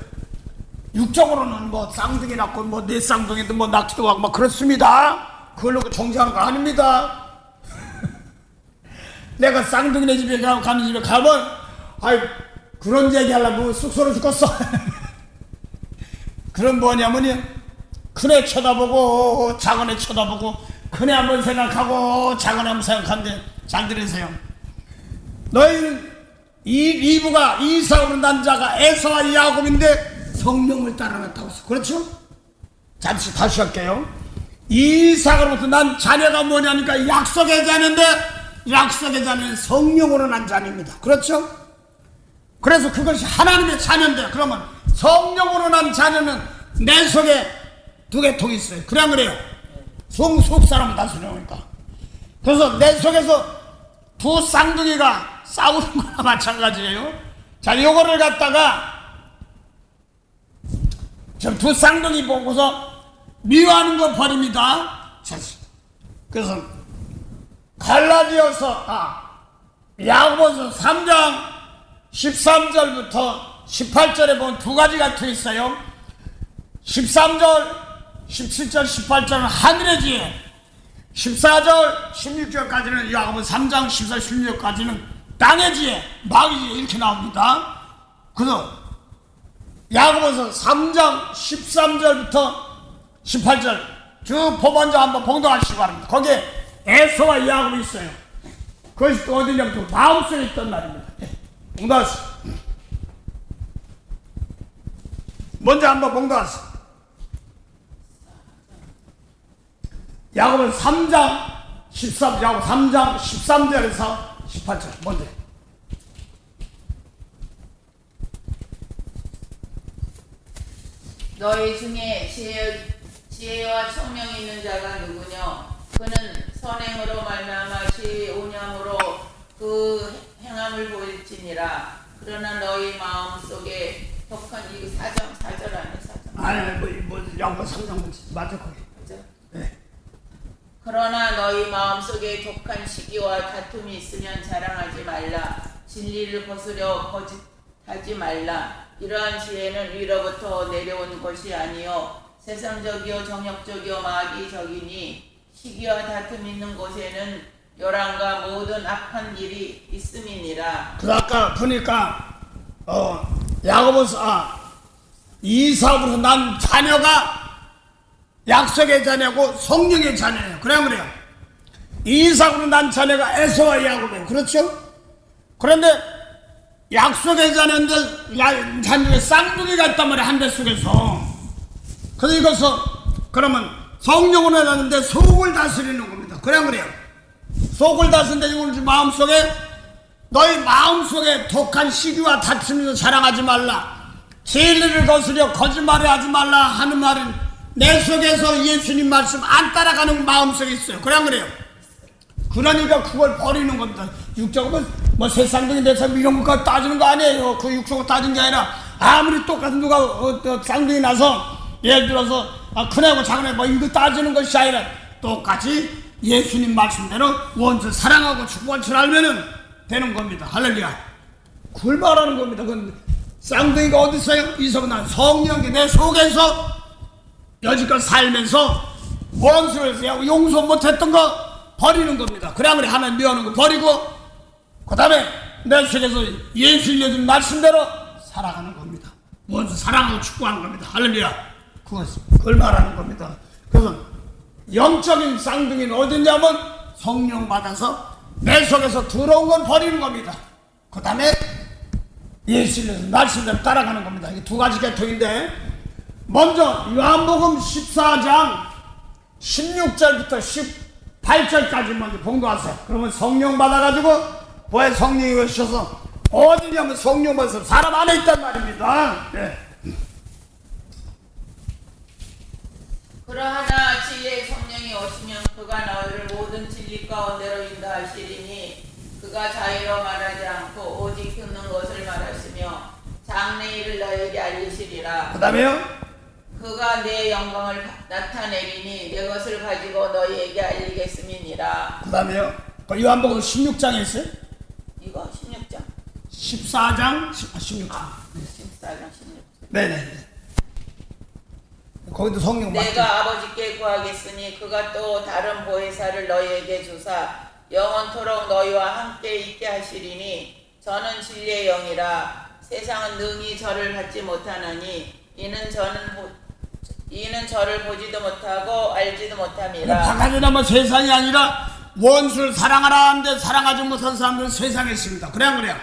육적으로는 뭐 쌍둥이 낳고 뭐 내 쌍둥이도 뭐 낳기도 하고 막 그렇습니다. 그걸로 정지하는 거 아닙니다. 내가 쌍둥이네 집에 가는 집에 가면 아이 그런 얘기 하려고 쑥스러워 죽겠어. 그런 뭐냐면요, 큰애 쳐다보고 작은애 쳐다보고 큰애 한번 생각하고 작은애 한번 생각하는데, 잘 들으세요. 너희는 이 리브가 이삭으로 난 자가 에서와 야곱인데 성령을 따라갔다고 했어. 그렇죠? 잠시 다시 할게요. 이삭으로부터 난 자녀가 뭐냐니까 약속의 자녀인데, 약속의 자녀는 성령으로 난 자녀입니다. 그렇죠? 그래서 그것이 하나님의 자녀인데, 그러면 성령으로 난 자녀는 내 속에 두 개 통이 있어요. 그래요. 속 사람 다스려니까. 그래서 내 속에서 두 쌍둥이가 싸우는 거나 마찬가지예요. 자, 요거를 갖다가 지금 두 쌍둥이 보고서 미워하는 거 버립니다. 그래서 야고보서 3장 13절부터 18절에 보면 두 가지가 돼 있어요. 13절, 17절, 18절은 하늘의 지혜, 14절, 16절까지는 야고보서 3장 14, 16절까지는 땅의 지혜, 마귀 지혜 이렇게 나옵니다. 그래서 야고보서 3장 13절부터 18절 쭉 먼저 한번 봉독하시기 바랍니다. 거기에 에서와 야곱이 있어요. 그것이 또 어디냐면 또 마음속에 있던 말입니다. 봉독하시죠. 먼저 한번 봉독하시죠. 야곱은 3장 13절에서 18절 먼저. 너희 중에 지혜와 청명이 있는 자가 누구냐? 그는 선행으로 말미암아 지혜의 오념으로 그 행함을 보일지니라. 그러나 너희 마음속에 독한 이거 4절 안에 4절. 아니 야곱 3장 맞아 거기. 맞아? 네. 그러나 너희 마음속에 독한 시기와 다툼이 있으면 자랑하지 말라. 진리를 거스려 거짓하지 말라. 이러한 지혜는 위로부터 내려온 것이 아니요 세상적이요 정욕적이요 마귀적이니 시기와 다툼이 있는 곳에는 요란과 모든 악한 일이 있음이니라. 그 아까 보니까 야고보서 이삭으로 난 자녀가 약속의 자녀고 성령의 자녀예요. 그래요. 이삭으로 난 자녀가 에서와 야곱이에요. 그렇죠? 그런데 약속의 자녀인데 자녀의 쌍둥이가 있단 말이야, 한 배 속에서. 그래서 이것은 그러면 성령으로 나는데 속을 다스리는 겁니다. 그래요. 속을 다스리는데 이걸 마음속에 너희 마음속에 독한 시기와 다투면서 자랑하지 말라. 진리를 거스려 거짓말을 하지 말라 하는 말은 내 속에서 예수님 말씀 안 따라가는 마음속에 있어요. 그래요. 그러니까 그걸 버리는 겁니다. 육적은 뭐 세상적인 대상 이런 거 따지는 거 아니에요. 그 육적으로 따진 게 아니라 아무리 똑같은 누가 쌍둥이 나서 예를 들어서 큰애하고 작은애 뭐 이거 따지는 것이 아니라 똑같이 예수님 말씀대로 원수 사랑하고 축복할 줄 알면은 되는 겁니다. 할렐루야. 그걸 말하는 겁니다. 그건 쌍둥이가 어디 있어요? 이석은 난 성령이 내 속에서 여지껏 살면서 원수를 용서 못했던 거 버리는 겁니다. 그래 하나님 미워하는 거 버리고 그 다음에 내 속에서 예수 예수님 말씀대로 살아가는 겁니다. 원수 사랑하고 축복하는 겁니다. 할렐루야. 그걸 말하는 겁니다. 그래서 영적인 쌍둥이는 어딨냐면 성령 받아서 내 속에서 들어온 건 버리는 겁니다. 그 다음에 예수님 말씀대로 따라가는 겁니다. 이게 두 가지 계통인데, 먼저 요한복음 14장 16절부터 18절까지 먼저 봉독하세요. 그러면 성령 받아가지고 뭐에 성령이 오셔서 어디냐면 성령 받아서 사람 안에 있단 말입니다. 네. 그러하나 지혜의 성령이 오시면 그가 너희를 모든 진리 가운데로 인도하시리니 그가 자유로 말하지 않고 오직 듣는 것을 말하시며 장래일을 너희에게 알리시리라. 그 다음에요? 그가 내 영광을 나타내리니 내 것을 가지고 너희에게 알리겠음이니라. 그 다음에요? 요한복음 16장에 있어요? 이거 16장 14장 16장 14장 16장. 네네. 거기도 성령 맞죠? 내가 아버지께 구하겠으니 그가 또 다른 보혜사를 너희에게 주사 영원토록 너희와 함께 있게 하시리니 저는 진리의 영이라 세상은 능히 저를 받지 못하나니 이는 저를 보지도 못하고 알지도 못함이라. 바깥이라면 세상이 아니라 원수를 사랑하라 하는데 사랑하지 못한 사람들은 세상에 있습니다. 그래 안 그래요?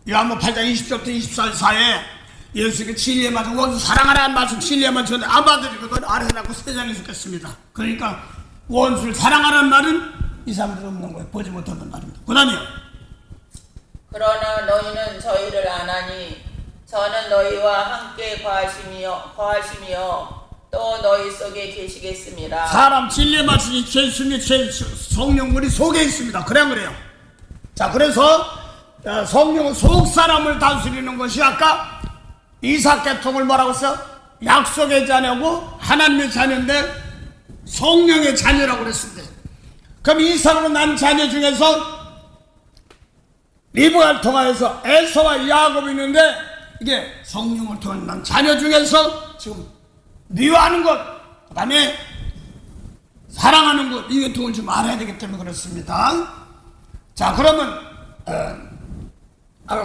요한복음 8장 20절부터 24에 예수님이 진리에 맞춰 원수 사랑하라는 말씀 진리에 맞췄는데 아마들이 그걸 알아내고 세상에 죽겠습니다. 그러니까 원수를 사랑하라는 말은 이 사람들 없는 거예요. 보지 못하는 말입니다. 그 다음에요. 그러나 너희는 저희를 아나니 저는 너희와 함께 거하시며 또 너희 속에 계시겠습니다. 사람 진리에 맞추니 예수님의 성령 우리 속에 있습니다. 그래 안 그래요? 자, 그래서 성령은 속 사람을 다스리는 것이 아까 이삭 계통을 뭐라고 했어? 약속의 자녀고 하나님의 자녀인데 성령의 자녀라고 그랬습니다. 그럼 이삭으로 난 자녀 중에서 리브가를 통하여서 에서와 야곱이 있는데 이게 성령을 통한 난 자녀 중에서 지금 미워하는 것, 그 다음에 사랑하는 것, 이 계통을 좀 알아야 되기 때문에 그렇습니다. 자, 그러면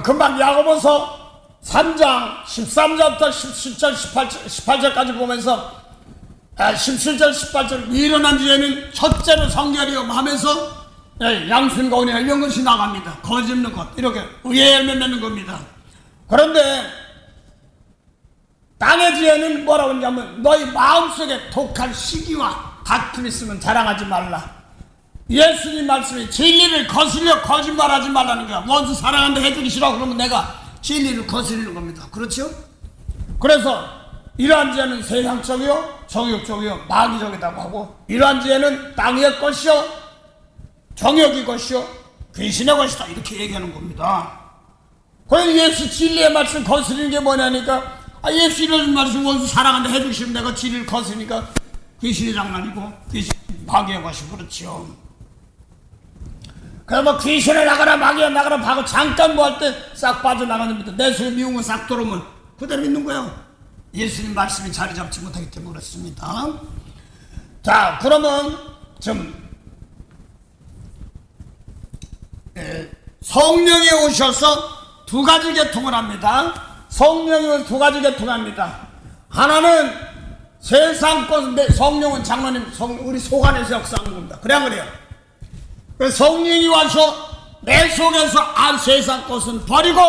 금방 야고보서 3장 13절부터 17절 18절까지 보면서 17절 18절 일어난 뒤에는 첫째로 성결이요 하면서 양순과 은혜 이런 것이 나갑니다. 거짓는 것 이렇게 의의 열매 맺는 겁니다. 그런데 땅의 뒤에는 뭐라고 하냐면 너희 마음속에 독한 시기와 다툼이 있으면 자랑하지 말라. 예수님 말씀이 진리를 거스려 거짓말하지 말라는 거야. 원수 사랑한다 해주기 싫어 그러면 내가 진리를 거스리는 겁니다. 그렇죠? 그래서 이러한 죄는 세상적이요 정욕적이요 마귀적이라고 하고 이러한 죄는 땅의 것이요 정욕의 것이요 귀신의 것이다 이렇게 얘기하는 겁니다. 그래서 예수 진리의 말씀 거스리는 게 뭐냐니까 예수 이런 말씀 원수 사랑한다 해주기 싫으면 내가 진리를 거스리니까 귀신의 장난이고 귀신 마귀의 것이 그렇죠. 그래서 뭐 귀신을 나가라 마귀에 나가라 하고 잠깐 뭐 할 때 싹 빠져나가는데 내 속에 미운 거 싹 들어오면 그대로 있는 거예요. 예수님 말씀이 자리 잡지 못하기 때문에 그렇습니다. 자, 그러면 좀 성령이 오셔서 두 가지 계통을 합니다. 성령이 두 가지 계통을 합니다. 하나는 세상 것, 성령은 장로님 우리 속 안에서 역사하는 겁니다. 그래 안 그래요? 성령이 와서 내 속에서 세상 것은 버리고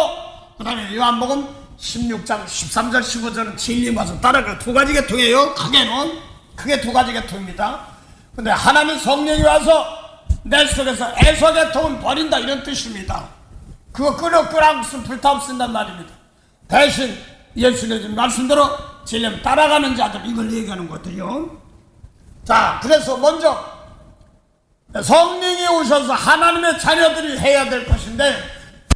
그 다음에 요한복음 16장 13절 15절은 진리 와서 따라가 두 가지 계통이에요. 크게 두 가지 계통입니다. 근데 하나는 성령이 와서 내 속에서 에서 계통은 버린다 이런 뜻입니다. 그거 끄락없음 불타없음단 말입니다. 대신 예수님 말씀대로 진리를 따라가는 자들 이걸 얘기하는 것들이요. 자, 그래서 먼저 성령이 오셔서 하나님의 자녀들이 해야 될 것인데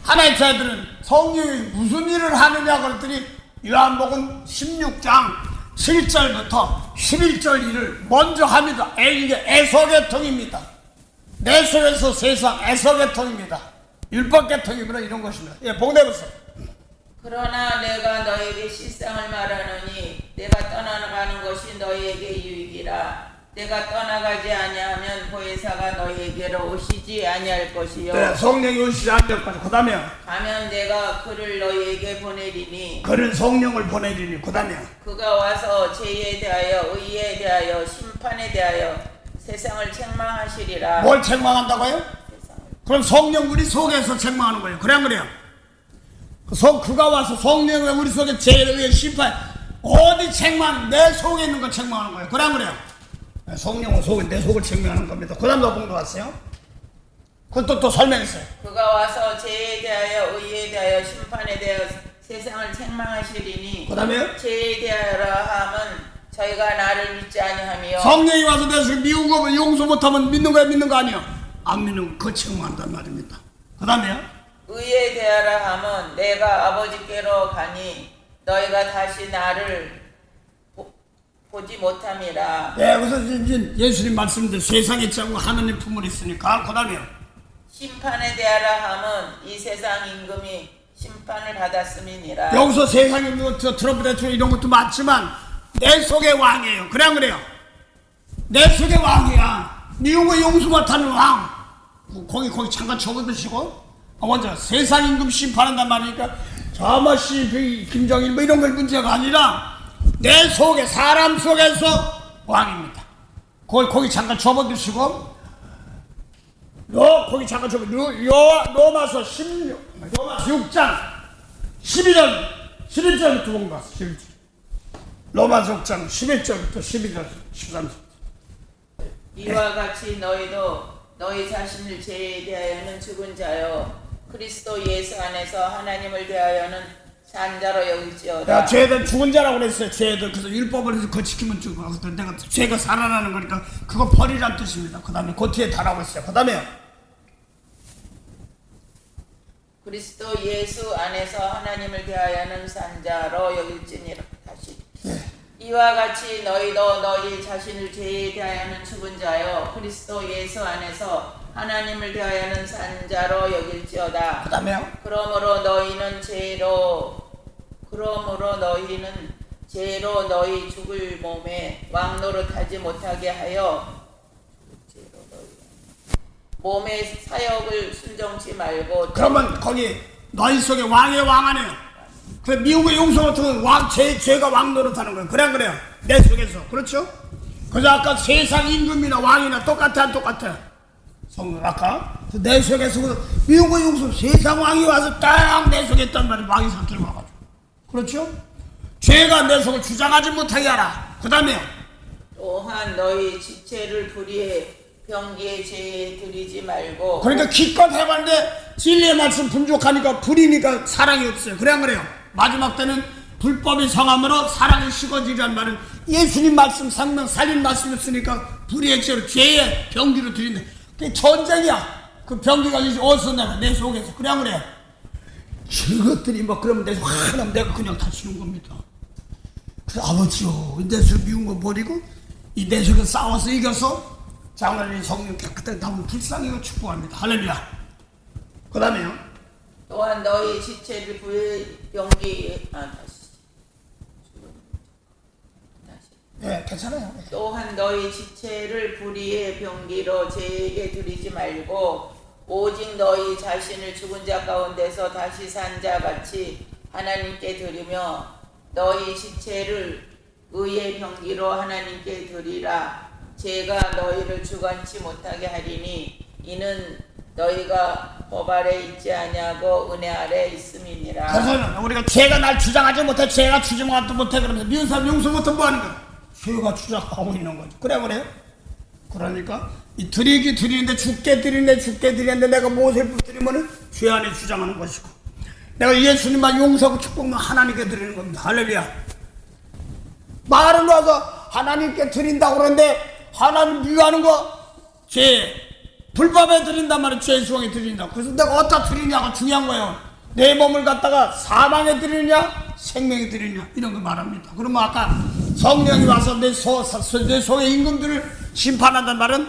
하나님의 자녀들은 성령이 무슨 일을 하느냐 그랬더니 요한복음 16장 7절부터 11절 일을 먼저 합니다. 이게 에서계통입니다. 내 속에서 세상 에서계통입니다. 율법계통이구나 이런 것입니다. 예, 복내보세요. 그러나 내가 너에게 실상을 말하노니 내가 떠나가는 것이 너희에게 유익이라. 내가 떠나가지 아니하면 보혜사가 너희에게로 오시지 아니할 것이요. 네, 성령이 오시지 아니할 것이요. 그 다음에 가면 내가 그를 너희에게 보내리니 그는 성령을 보내리니 그 다음에 그가 와서 죄에 대하여 의에 대하여 심판에 대하여 세상을 책망하시리라. 뭘 책망한다고요? 세상을. 그럼 성령 우리 속에서 책망하는 거예요. 그래 안 그래요? 그가 와서 성령이 우리 속에 죄에 의해 심판 어디 책망 내 속에 있는 걸 책망하는 거예요. 그래 안 그래요? 성령은 속에 내 속을 책망하는 겁니다. 그 다음 노봉도 왔어요. 그것도 또 설명했어요. 그가 와서 죄에 대하여 의에 대하여 심판에 대하여 세상을 책망하시리니 그 다음에 죄에 대하여라 함은 저희가 나를 믿지 아니하며 성령이 와서 내 속에 미운 거 용서 못하면 믿는 거야 믿는 거 아니야? 안 믿는 거 그거 책망한단 말입니다. 그 다음에요. 의에 대하여라 함은 내가 아버지께로 가니 너희가 다시 나를 보지 못함이라. 네, 그래서 이제 예수님 말씀대로 세상에 있자고 하나님 품을 있으니까 그 다음에요. 심판에 대하여라 함은 이 세상 임금이 심판을 받았음이니라. 여기서 세상에 뭐 트럼프 대통령 이런 것도 많지만 내 속의 왕이에요. 그래 안 그래요? 내 속의 왕이야. 미운 거 용서 못하는 왕. 거기 잠깐 접어드시고 먼저 세상 임금 심판한단 말이니까 자마씨 김정일 뭐 이런 걸 문제가 아니라 내 속에 사람 속에서 왕입니다. 거기 잠깐 접어두시고 거기 잠깐 로마서 6장 11절부터 본 것 같습니다. 11절. 로마서 6장 11절부터 12절 13절. 이와 같이 너희도 너희 자신을 죄에 대하여는 죽은 자요 그리스도 예수 안에서 하나님을 대하여는 산 자로 여기지어다. 죄는 죽은 자라고 그랬어요. 죄도 그래서 율법을 해서 그거 지키면 죽어. 내가 죄가 살아나는 거니까 그거 버리란 뜻입니다. 그 다음에 그 뒤에 달하고 있어요. 그 다음에 그리스도 예수 안에서 하나님을 대하여는 산 자로 여길지니라. 다시 이와 같이 너희도 너희 자신을 죄에 대하여는 죽은 자요 그리스도 예수 안에서 하나님을 대하여는 산 자로 여길지어다. 그 다음에요. 그러므로 너희는 죄로 너희 죽을 몸에 왕 노릇하지 못하게 하여 몸의 사역을 순종치 말고. 그러면 거기 너희 속에 왕의 왕 안에 그 미국의 용서 같은 왕 죄가 왕 노릇하는 거예요. 그래요. 내 속에서 그렇죠? 그래서 아까 세상 임금이나 왕이나 똑같아 안 똑같아? 성령 아까 내 속에서 미국의 용서 세상 왕이 와서 딱 내 속에 있단 말이에요. 왕이 사투를 와가지고 그렇죠? 죄가 내 속을 주장하지 못하게 하라. 그 다음에 또한 너희 지체를 불의에 병기에 죄에 들이지 말고. 그러니까 기껏 해봤는데 진리의 말씀 분족하니까 불이니까 사랑이 없어요. 그래요. 마지막 때는 불법이 성함으로 사랑이 식어지라는 말은 예수님 말씀 상명 살린 말씀이 없으니까 불의의 죄의 병기로 들인다. 그게 전쟁이야. 그 병기가 어디서 나가? 내 속에서. 그래요. 저것들이 뭐 그러면 내 속 하나면 내가 그냥 다치는 겁니다. 그래서 아버지요 내 속 미운 거 버리고 이 내 속에 싸워서 이겨서 장로님 성령 깨끗하게 담은 불쌍히고 축복합니다. 할렐루야. 그 다음에요. 또한 너희 지체를 불의 병기에 예, 괜찮아요. 또한 너희 지체를 불의의 병기로 죄에게 들이지 말고 오직 너희 자신을 죽은 자 가운데서 다시 산 자 같이 하나님께 드리며 너희 지체를 의의 병기로 하나님께 드리라. 죄가 너희를 주관치 못하게 하리니 이는 너희가 법 아래 있지 아니하고 은혜 아래 있음이니라. 그래서 우리가 죄가 날 주장하지 못해 죄가 주장하지 못해 그러면서 미운 사람 용서 못하면 뭐 하는 거야? 죄가 주장하고 있는 거죠. 그래요. 그러니까 이 드리는데 죽게 드리는데 내가 모세를 드리면은 죄 안에 주장하는 것이고 내가 예수님만 용서하고 축복만 하나님께 드리는 겁니다. 할렐루야. 말은 와서 하나님께 드린다고 그러는데 하나님 미워하는 거 죄 불법에 드린단 말이에요. 죄 수왕에 드린다. 그래서 내가 어디다 드리냐가 중요한 거예요. 내 몸을 갖다가 사망에 드리냐 생명에 드리냐 이런 거 말합니다. 그러면 아까 성령이 와서 내 속의 임금들을 심판한다는 말은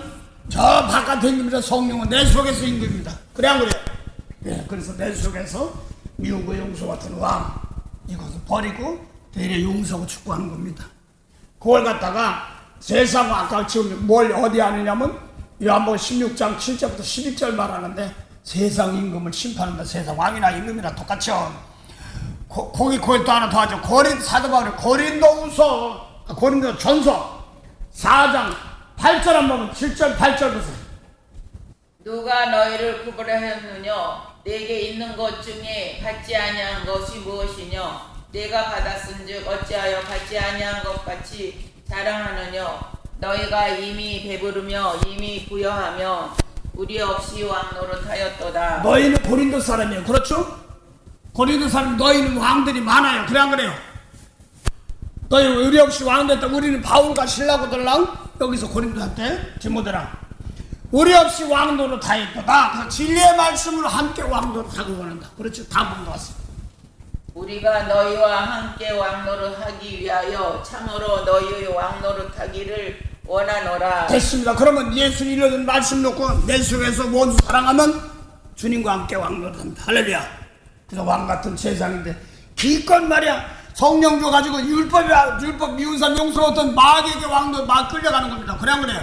저 바깥에 임금이라 성령은 내 속에서 임금입니다. 그래요. 예, 그래서 내 속에서 미움과 용서 같은 왕 이것을 버리고 대래 용서하고 축구하는 겁니다. 그걸 갖다가 세상 아까 지금 뭘 어디 하느냐면 요한복음 16장 7절부터 11절 말하는데 세상 임금을 심판한다. 세상 왕이나 임금이나 똑같죠. 거기 또 하나 더 하죠. 사도 바울이 고린도 전서 4장 8절 한번 7절 8절 보세요. 누가 너희를 구별하였느냐? 내게 있는 것 중에 받지 아니한 것이 무엇이뇨? 내가 받았은즉 어찌하여 받지 아니한 것 같이 자랑하느냐? 너희가 이미 배부르며 이미 부여하며 우리 없이 왕 노릇하였도다. 너희는 고린도 사람이에요. 그렇죠? 고린도 사람 너희는 왕들이 많아요. 그래 안 그래요? 너희 우리 없이 왕 됐다. 우리는 바울과 신라고들랑 여기서 고린도한테 디모데랑 우리 없이 왕 노릇하였도다. 그래서 진리의 말씀으로 함께 왕 노릇하고 원한다. 그렇죠? 다 본 것 같습니다. 우리가 너희와 함께 왕 노릇하기 위하여 참으로 너희의 왕 노릇하기를 원하노라. 됐습니다. 그러면 예수 이런 말씀 놓고 내 속에서 원수 사랑하면 주님과 함께 왕 노릇한다. 할렐루야. 그래서 왕 같은 세상인데 기껏 말이야 성령 줘가지고 율법 미운 사람 용서했던 마귀에게 왕도 막 끌려가는 겁니다. 그래 안 그래요?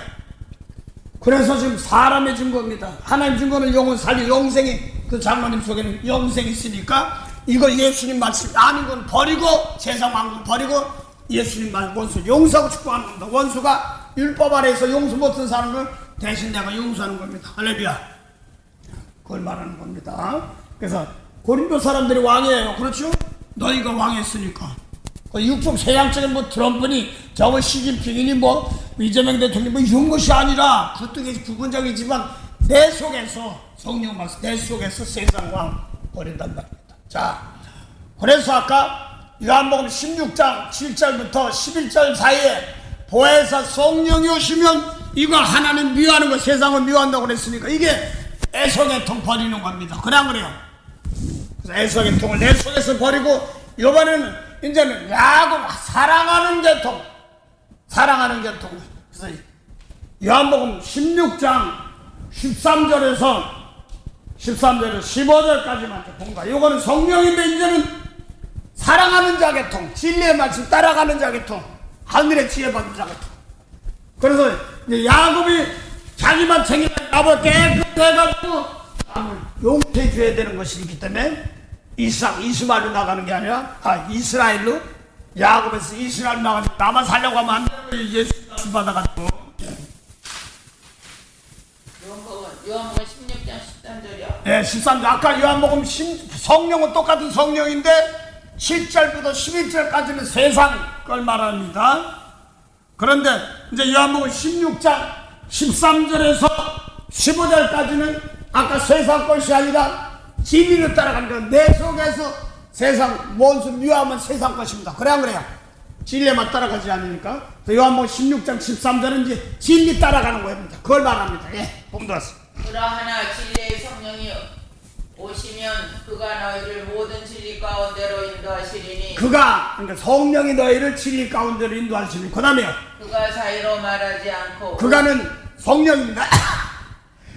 그래서 지금 사람의 증거입니다. 하나님 증거는 영혼 살리 영생이 그 장로님 속에는 영생이 있으니까 이거 예수님 말씀 아닌 건 버리고 세상 왕건 버리고 예수님 말 원수 용서하고 축복하는 겁니다. 원수가 율법 아래에서 용서 못한 사람을 대신 내가 용서하는 겁니다. 할렐루야. 그걸 말하는 겁니다. 그래서 고린도 사람들이 왕이에요. 그렇죠? 너희가 왕했으니까. 그 육적 세상적인 뭐 트럼프니 저거 시진핑이니 뭐 이재명 대통령 뭐 이런 것이 아니라 그것도 부분적이지만 내 속에서 성령 말씀 내 속에서 세상 왕 버린단 말입니다. 자, 그래서 아까 요한복음 16장 7절부터 11절 사이에 보혜사 성령이 오시면 이거 하나님 미워하는 거 세상을 미워한다고 그랬으니까 이게 애석의 통 버리는 겁니다. 그래 안 그래요? 그래서 애석의 통을 내 속에서 버리고 이번에는 이제는 야곱 사랑하는 계통 사랑하는 계통. 그래서 요한복음 16장 13절에서 15절까지만 본가. 이거는 성령인데 이제는 사랑하는 자 계통, 진리의 말씀 따라가는 자 계통, 하늘의 지혜 받는 자 계통. 그래서 이제 야곱이 자기만 챙기면 야곱 깨끗해가지고 용서해 줘야 되는 것이기 때문에 이스마엘로 나가는 게 아니라 이스라엘로 야곱에서 이스라엘로 나가는 나만 살려고 하면 안 되는 예수 받아가지고. 요한복음 16장 13절이요? 네, 13절. 아까 요한복음 성령은 똑같은 성령인데 7절부터 11절까지는 세상 걸 말합니다. 그런데 이제 요한복음 16장 13절에서 15절까지는 아까 세상 것이 아니라 진리를 따라가는 거예요. 내 속에서 세상 원수 미워하면 세상 것입니다. 그래 안 그래요? 진리만 따라가지 않으니까. 요한복음 16장 13절은 이제 진리 따라가는 겁니다. 그걸 말합니다. 예, 봄들었어. 그러하나 진리의 성령이 오시면 그가 너희를 모든 진리 가운데로 인도하시리니 그러니까 성령이 너희를 진리 가운데로 인도하시니. 그 다음에요. 그가 사이로 말하지 않고 그가는 성령입니다.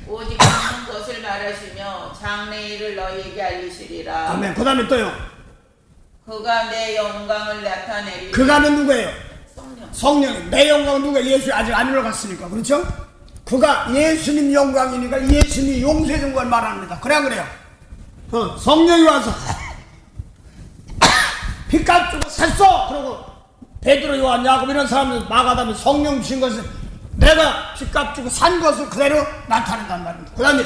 오직 있는 것을 말하시며 장래일을 너희에게 알리시리라. 아멘. 그 다음에 또요. 그가 내 영광을 나타내리니. 그가는 누구예요? 성령. 성령. 내 영광은 누구예요? 예수 아직 안 올라갔으니까. 그렇죠? 그가 예수님 영광이니까 예수님이 용서해 준 걸 말합니다. 그래 그래요? 성령이 와서 빚값 주고 샀어. 그러고 베드로, 요한, 야곱 이런 사람들 막아다면 성령 주신 것은 내가 빚값 주고 산 것을 그대로 나타낸단 말입니다. 그 다음에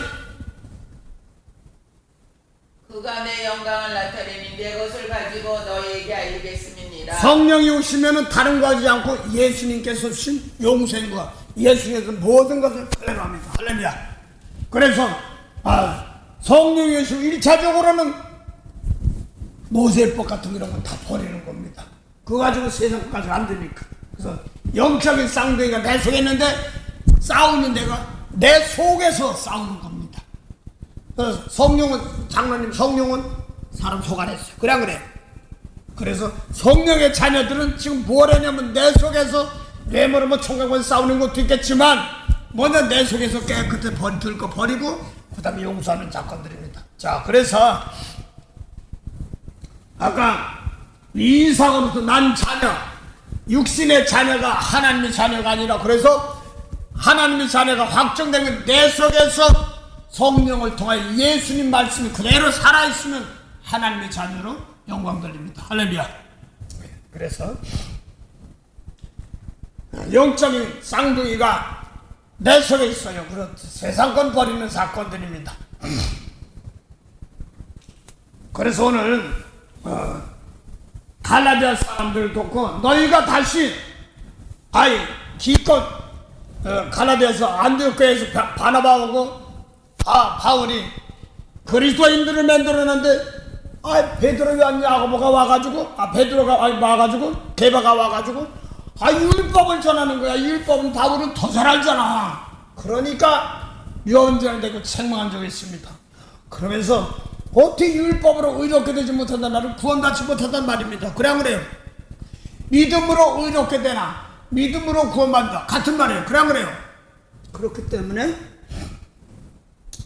그가 내 영광을 나타내니 내 것을 가지고 너희에게 알리겠음이니라. 성령이 오시면은 다른 거 하지 않고 예수님께서 주신 용서인과 예수님께서 모든 것을 그대로 합니다. 할렐루야. 그래서 성령이 오시면 1차적으로는 모세법 같은 이런 건 다 버리는 겁니다. 그거 가지고 세상 것까지 안 되니까. 그래서 영적인 쌍둥이가 내 속에 있는데 싸우는 데가 내 속에서 싸우는 겁니다. 그래서 성령은 장로님 성령은 사람 속 안에 있어요. 그래 안 그래? 그래서 성령의 자녀들은 지금 뭘 하냐면 내 속에서 뇌물을 뭐 총각과 싸우는 것도 있겠지만 먼저 내 속에서 깨끗이 들 거 버리고 그 다음에 용서하는 사건들입니다. 자, 그래서 아까 이삭으로부터 난 자녀, 육신의 자녀가 하나님의 자녀가 아니라 그래서 하나님의 자녀가 확정된 건 내 속에서 성령을 통하여 예수님 말씀이 그대로 살아있으면 하나님의 자녀로 영광 돌립니다. 할렐루야. 그래서 영적인 쌍둥이가 내 속에 있어요. 그렇죠. 세상권 버리는 사건들입니다. 그래서 오늘 갈라디아 사람들 돕고 너희가 다시 기껏 갈라디아에서 안디옥교에서 바나바하고 바울이 그리스도인들을 만들었는데 베드로, 요한, 야고보가 와가지고 베드로가 와가지고 게바가 와가지고 율법을 전하는 거야. 율법은 바울은 더 잘 알잖아. 그러니까 유언전이 되고 책망한 적이 있습니다. 그러면서 어떻게 율법으로 의롭게 되지 못한다는 나를 구원받지 못한다는 말입니다. 그래 안 그래요? 믿음으로 의롭게 되나 믿음으로 구원받는다 같은 말이에요. 그래 안 그래요? 그렇기 때문에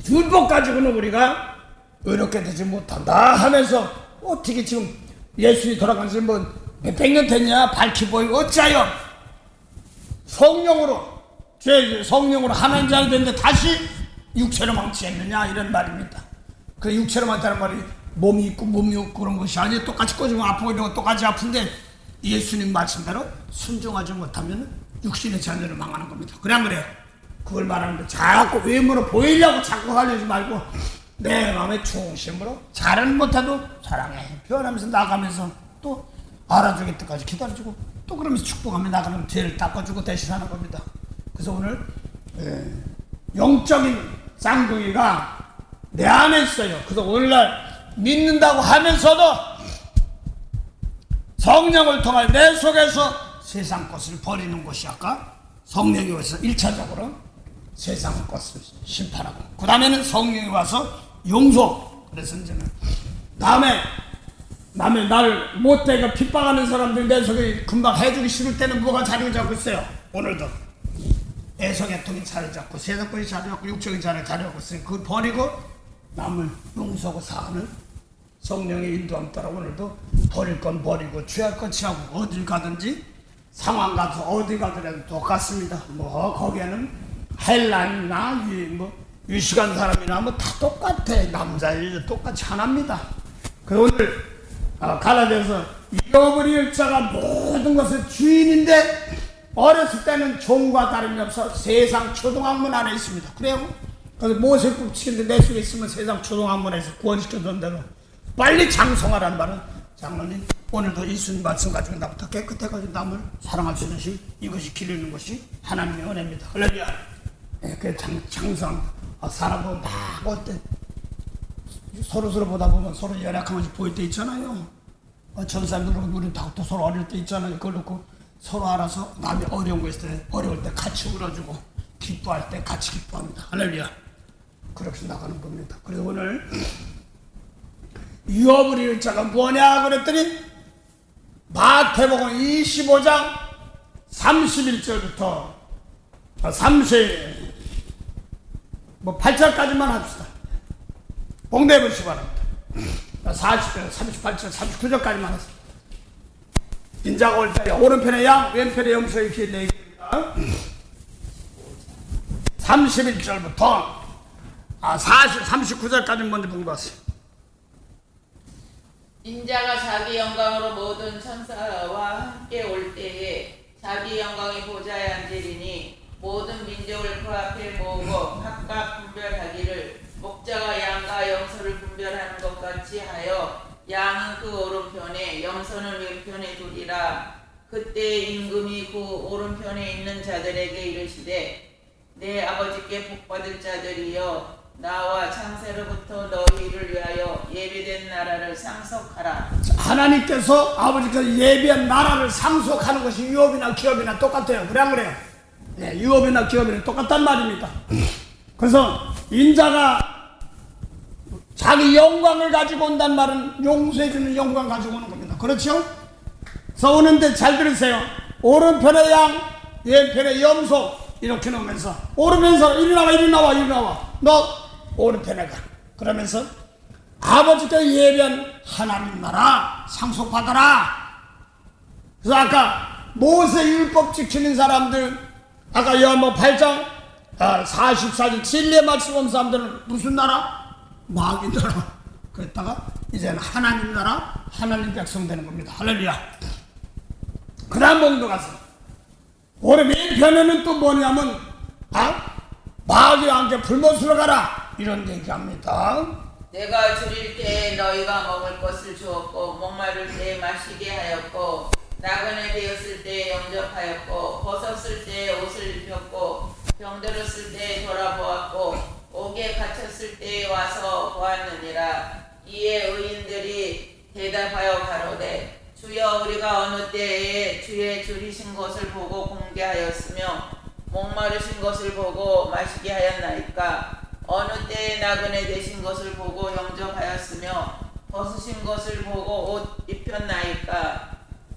율법 가지고는 우리가 의롭게 되지 못한다 하면서 어떻게 지금 예수님이 돌아간 지 뭐 몇백 년 됐냐 밝히 보이고 어찌하여 성령으로 하나님 자녀 됐는데 다시 육체로 망치했느냐 이런 말입니다. 그 육체로만 다는 말이 몸이 있고 몸이 없고 그런 것이 아니 똑같이 꼬지면 아프고 이런 거 똑같이 아픈데 예수님 말씀대로 순종하지 못하면 육신의 자녀를 망하는 겁니다. 그래 안 그래요? 그걸 말하는데 자꾸 외모로 보이려고 자꾸 하려지 말고 내 마음의 중심으로 잘은 못해도 사랑해 표현하면서 나가면서 또 알아주기 때까지 기다려주고 또 그러면서 축복하며 나가면 죄를 닦아주고 대신하는 겁니다. 그래서 오늘 영적인 쌍둥이가 내 안에 있어요. 그래서 오늘날 믿는다고 하면서도 성령을 통해 내 속에서 세상 것을 버리는 것이 아까 성령이 와서 1차적으로 세상 것을 심판하고 그 다음에는 성령이 와서 용서. 그래서 이제는 다음에 남의 나를 못되게 핍박하는 사람들 내 속에 금방 해주기 싫을 때는 뭐가 자리 잡고 있어요. 오늘도 애성의 통이 자리 잡고 세상 것이 자리 잡고 육적인 자리 잡고 있으니 그걸 버리고 남을 용서하고 사는 성령의 인도함 따라 오늘도 버릴 건 버리고 취할 건 취하고 어딜 가든지 상황 가서 어디 가더라도 똑같습니다. 뭐 거기에는 헬라인이나 뭐 유식한 사람이나 뭐 다 똑같아. 남자 여자 똑같이 하나입니다. 그 오늘 갈라디아서 잃어버릴 자가 모든 것의 주인인데 어렸을 때는 종과 다름이 없어 세상 초등학문 안에 있습니다. 그래요? 그래서 모세국 치는데 내 속에 있으면 세상 초등학문에서 구원시켜준 대로 빨리 장성하라는 말은 장로님 오늘도 예수님 말씀 가지고 나부터 깨끗해가지고 남을 사랑할 수 있는 것이 이것이 기르는 것이 하나님의 은혜입니다. 할렐루야. 그 장성 사람 막 어때 서로 보다 보면 서로 연약한 것이 보일 때 있잖아요. 전 사람들 우리 다 서로 어릴 때 있잖아요. 그걸 놓고 서로 알아서 남이 어려운 거 있을 때 어려울 때 같이 울어주고 기뻐할 때 같이 기뻐합니다. 할렐루야. 그렇게 나가는 겁니다. 그래서 오늘 유업을 잃을 자가 뭐냐 그랬더니 마태복음 25장 31절부터 8절까지만 합시다. 봉대해 보시기 바랍니다. 40절, 38절, 39절까지만 하세요. 인자가 올 때 오른편에 양, 왼편에 염소 이렇게 얘기합니다. 31절부터 39절까지 먼저 공부하세요. 인자가 자기 영광으로 모든 천사와 함께 올 때에 자기 영광의 보좌에 앉으리니 모든 민족을 그 앞에 모으고 각각 분별하기를 목자가 양과 염소를 분별하는 것 같이 하여 양은 그 오른편에 염소는 왼편에 두리라. 그때 임금이 그 오른편에 있는 자들에게 이르시되 내 아버지께 복받을 자들이여 나와 창세로부터 너희를 위하여 예비된 나라를 상속하라. 하나님께서 아버지께서 예비한 나라를 상속하는 것이 유업이나 기업이나 똑같아요. 그래 안 그래요? 네, 유업이나 기업이나 똑같단 말입니다. 그래서 인자가 자기 영광을 가지고 온단 말은 용서해주는 영광 가지고 오는 겁니다. 그렇죠? 그래서 오는데 잘 들으세요. 오른편에 양, 왼편에 염소 이렇게 놓으면서 오르면서 이리 나와 너 오른편에 가. 그러면서 아버지께 예비한 하나님 나라 상속받아라. 그래서 아까 모세 율법 지키는 사람들 아까 요한복음 8장 44절 진리의 말씀 온 사람들은 무슨 나라? 마귀 나라. 그랬다가 이제는 하나님 나라 하나님 백성 되는 겁니다. 할렐루야. 그 다음 봉도 가서 오늘 왼편에는 또 뭐냐면 마귀와 함께 불못으로 가라 이런 얘기합니다. 내가 줄일 때에 너희가 먹을 것을 주었고 목마를 때에 마시게 하였고 나그네 되었을 때에 영접하였고 벗었을 때에 옷을 입혔고 병들었을 때에 돌아보았고 옥에 갇혔을 때에 와서 보았느니라. 이에 의인들이 대답하여 가로되 주여 우리가 어느 때에 주의 줄이신 것을 보고 공개하였으며 목마르신 것을 보고 마시게 하였나이까. 어느 때에 나그네 되신 것을 보고 영접하였으며 벗으신 것을 보고 옷 입혔나이까.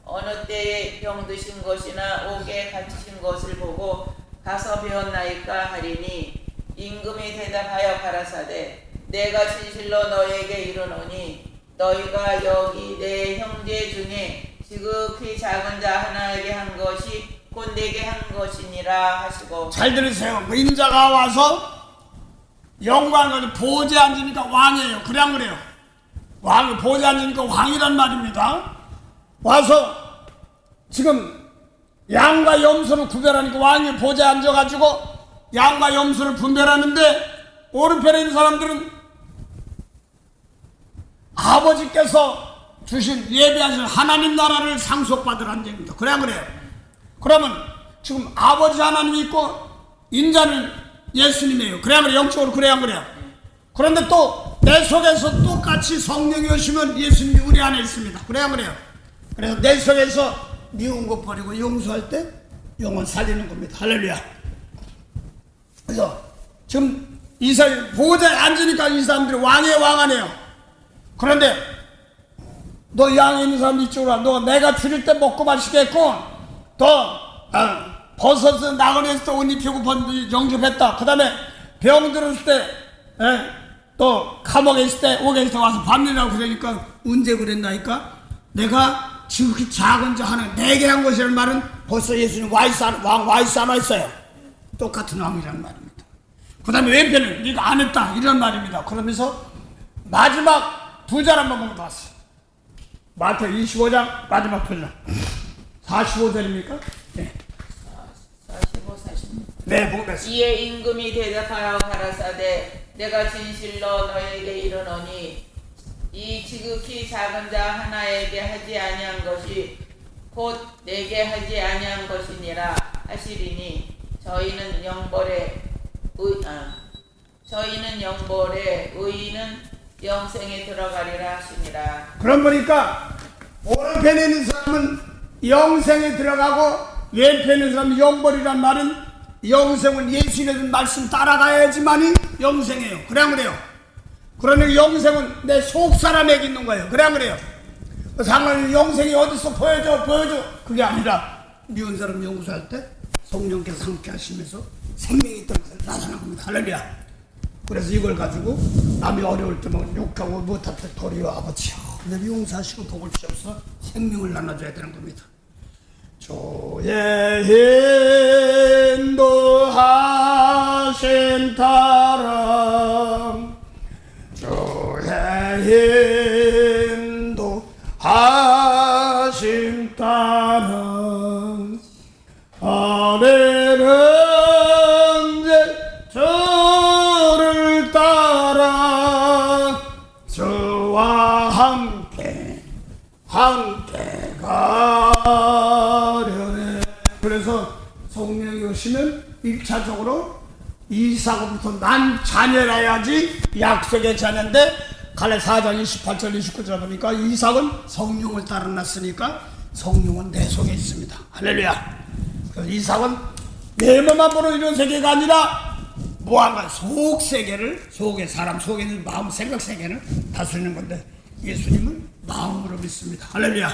어느 때에 병드신 것이나 옥에 갇히신 것을 보고 가서 배웠나이까 하리니 임금이 대답하여 가라사대 내가 진실로 너에게 이르노니 너희가 여기 내 형제 중에 지극히 작은 자 하나에게 한 것이 곧 내게 한 것이니라 하시고. 잘 들으세요. 그 인자가 와서 영광을 보좌에 앉으니까 왕이에요. 그냥 그래요. 왕이 보좌에 앉으니까 왕이란 말입니다. 와서 지금 양과 염소를 구별하니까 왕이 보좌에 앉아가지고 양과 염소를 분별하는데 오른편에 있는 사람들은 아버지께서 주신 예배하신 하나님 나라를 상속받으라는 얘기입니다. 그냥 그래요. 그러면 지금 아버지 하나님이 있고 인자는 예수님이에요. 그래야 그래요. 영적으로 그래야 그래요. 그런데 또 내 속에서 똑같이 성령이 오시면 예수님이 우리 안에 있습니다. 그래야 그래요. 그래서 내 속에서 미운 것 버리고 용서할 때 영혼 살리는 겁니다. 할렐루야. 그래서 지금 이 사람 보호자에 앉으니까 이 사람들이 왕의 왕 아니에요. 그런데 너 양에 있는 사람 이쪽으로 와. 너 내가 줄일 때 먹고 마시겠고 또 벗어서 나그네에서 옷 입히고 영접했다. 그 다음에 병 들었을 때 또 감옥에 있을 때 옥에서 와서 밤이라고 그러니까 언제 그랬나니까 내가 지극히 작은 자 하나 내게 한 것이라는 말은 벌써 예수님 왕 와이스 안 와있어요. 똑같은 왕이라는 말입니다. 그 다음에 왼편은 네가 안 했다 이런 말입니다. 그러면서 마지막 두 절 한번 보고 왔어요. 마태 25장 마지막 두 절 45절입니까? 네. 45, 46. 네, 보겠습니다. 이에 임금이 대답하여 가라사대 내가 진실로 너에게 이르노니 이 지극히 작은 자 하나에게 하지 아니한 것이 곧 내게 하지 아니한 것이니라 하시리니 저희는 영벌에 의인은 영생에 들어가리라 하시니라. 그럼 보니까 오른편에 있는 사람은 영생에 들어가고 왼편에 있는 사람은 영벌이란 말은 영생은 예수님의 말씀 따라가야지만이 영생이에요. 그래 그래요. 그러니까 영생은 내 속사람에게 있는 거예요. 그래 그래요. 상관이 영생이 어디서 보여줘 그게 아니라 미운 사람 용서할 때 성령께서 함께 하시면서 생명이 있다는 것을 나타난 겁니다. 할렐루야. 그래서 이걸 가지고 남이 어려울 때 막 욕하고 못할 때 도리어 아버지요 내 용서하시고 복을 주셔서 생명을 나눠줘야 되는 겁니다. 주의 인도하신 따라 주의 인도하신 따라 아래는 저를 따라 저와 함께 가려네. 그래서 성령이 오시면 1차적으로 이삭으로부터 난 자녀라야지 약속의 자녀인데 갈라 4장 28절 29절 보니까 이삭은 성령을 따라 났으니까 성령은 내 속에 있습니다. 할렐루야. 그래서 이삭은 내 몸만 보는 이런 세계가 아니라 무한한 속 세계를 속에 사람 속에 있는 마음 생각 세계를 다스리는 건데 예수님은 마음으로 믿습니다. 할렐루야.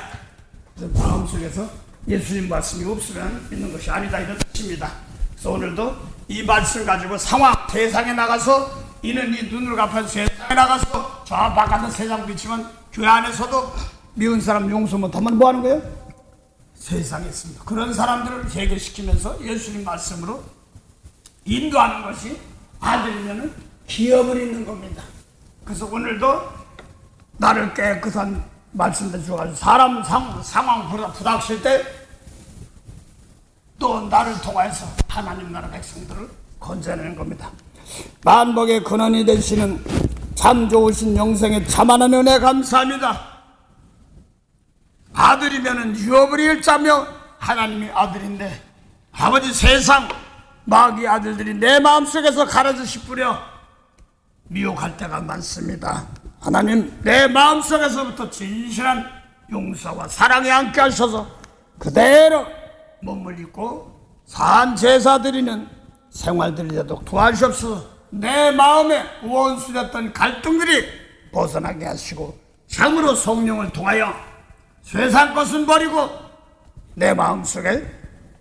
그래서 마음 속에서 예수님 말씀이 없으면 믿는 것이 아니다 이런 뜻입니다. 그래서 오늘도 이 말씀 가지고 상황 세상에 나가서 이는 이 눈으로 갚아서 세상에 나가서 저 바깥은 세상 비치면 교회 안에서도 미운 사람 용서 못하면 뭐 하는 거예요? 세상에 있습니다. 그런 사람들을 해결시키면서 예수님 말씀으로 인도하는 것이 아들이면 기업을 잇는 겁니다. 그래서 오늘도 나를 깨끗한 말씀을 주어가지고 사람 상황 부닥칠 때 또 나를 통해서 하나님 나라 백성들을 건져내는 겁니다. 만복의 근원이 되시는 참 좋으신 영생의 참한한 은혜 감사합니다. 아들이면은 유업을 일자며 하나님이 아들인데 아버지 세상 마귀 아들들이 내 마음속에서 가라지시 뿌려 미혹할 때가 많습니다. 하나님 내 마음속에서부터 진실한 용서와 사랑에 함께 하셔서 그대로 몸을 입고 산 제사 드리는 생활들이 되도록 도와주옵소서. 내 마음에 원수됐던 갈등들이 벗어나게 하시고 참으로 성령을 통하여 세상 것은 버리고 내 마음속에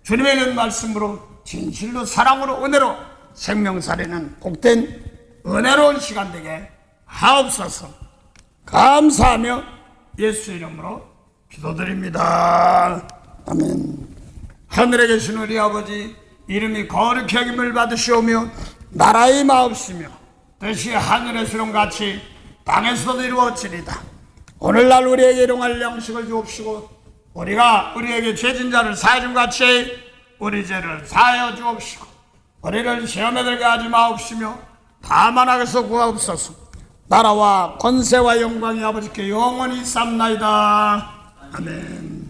주님의 이런 말씀으로 진실로 사랑으로 은혜로 생명 살리는 복된 은혜로운 시간 되게 하옵소서. 감사하며 예수 이름으로 기도드립니다. 아멘. 하늘에 계신 우리 아버지 이름이 거룩히 여김을 받으시오며 나라의 마옵시며 뜻이 하늘에서는 같이 땅에서도 이루어지리다. 오늘날 우리에게 일용할 양식을 주옵시고 우리가 우리에게 죄진 자를 사해 준 같이 우리 죄를 사하여 주옵시고 우리를 시험에 들게 하지 마옵시며 다만 악에서 구하옵소서. 나라와 권세와 영광이 아버지께 영원히 삼나이다. 아멘.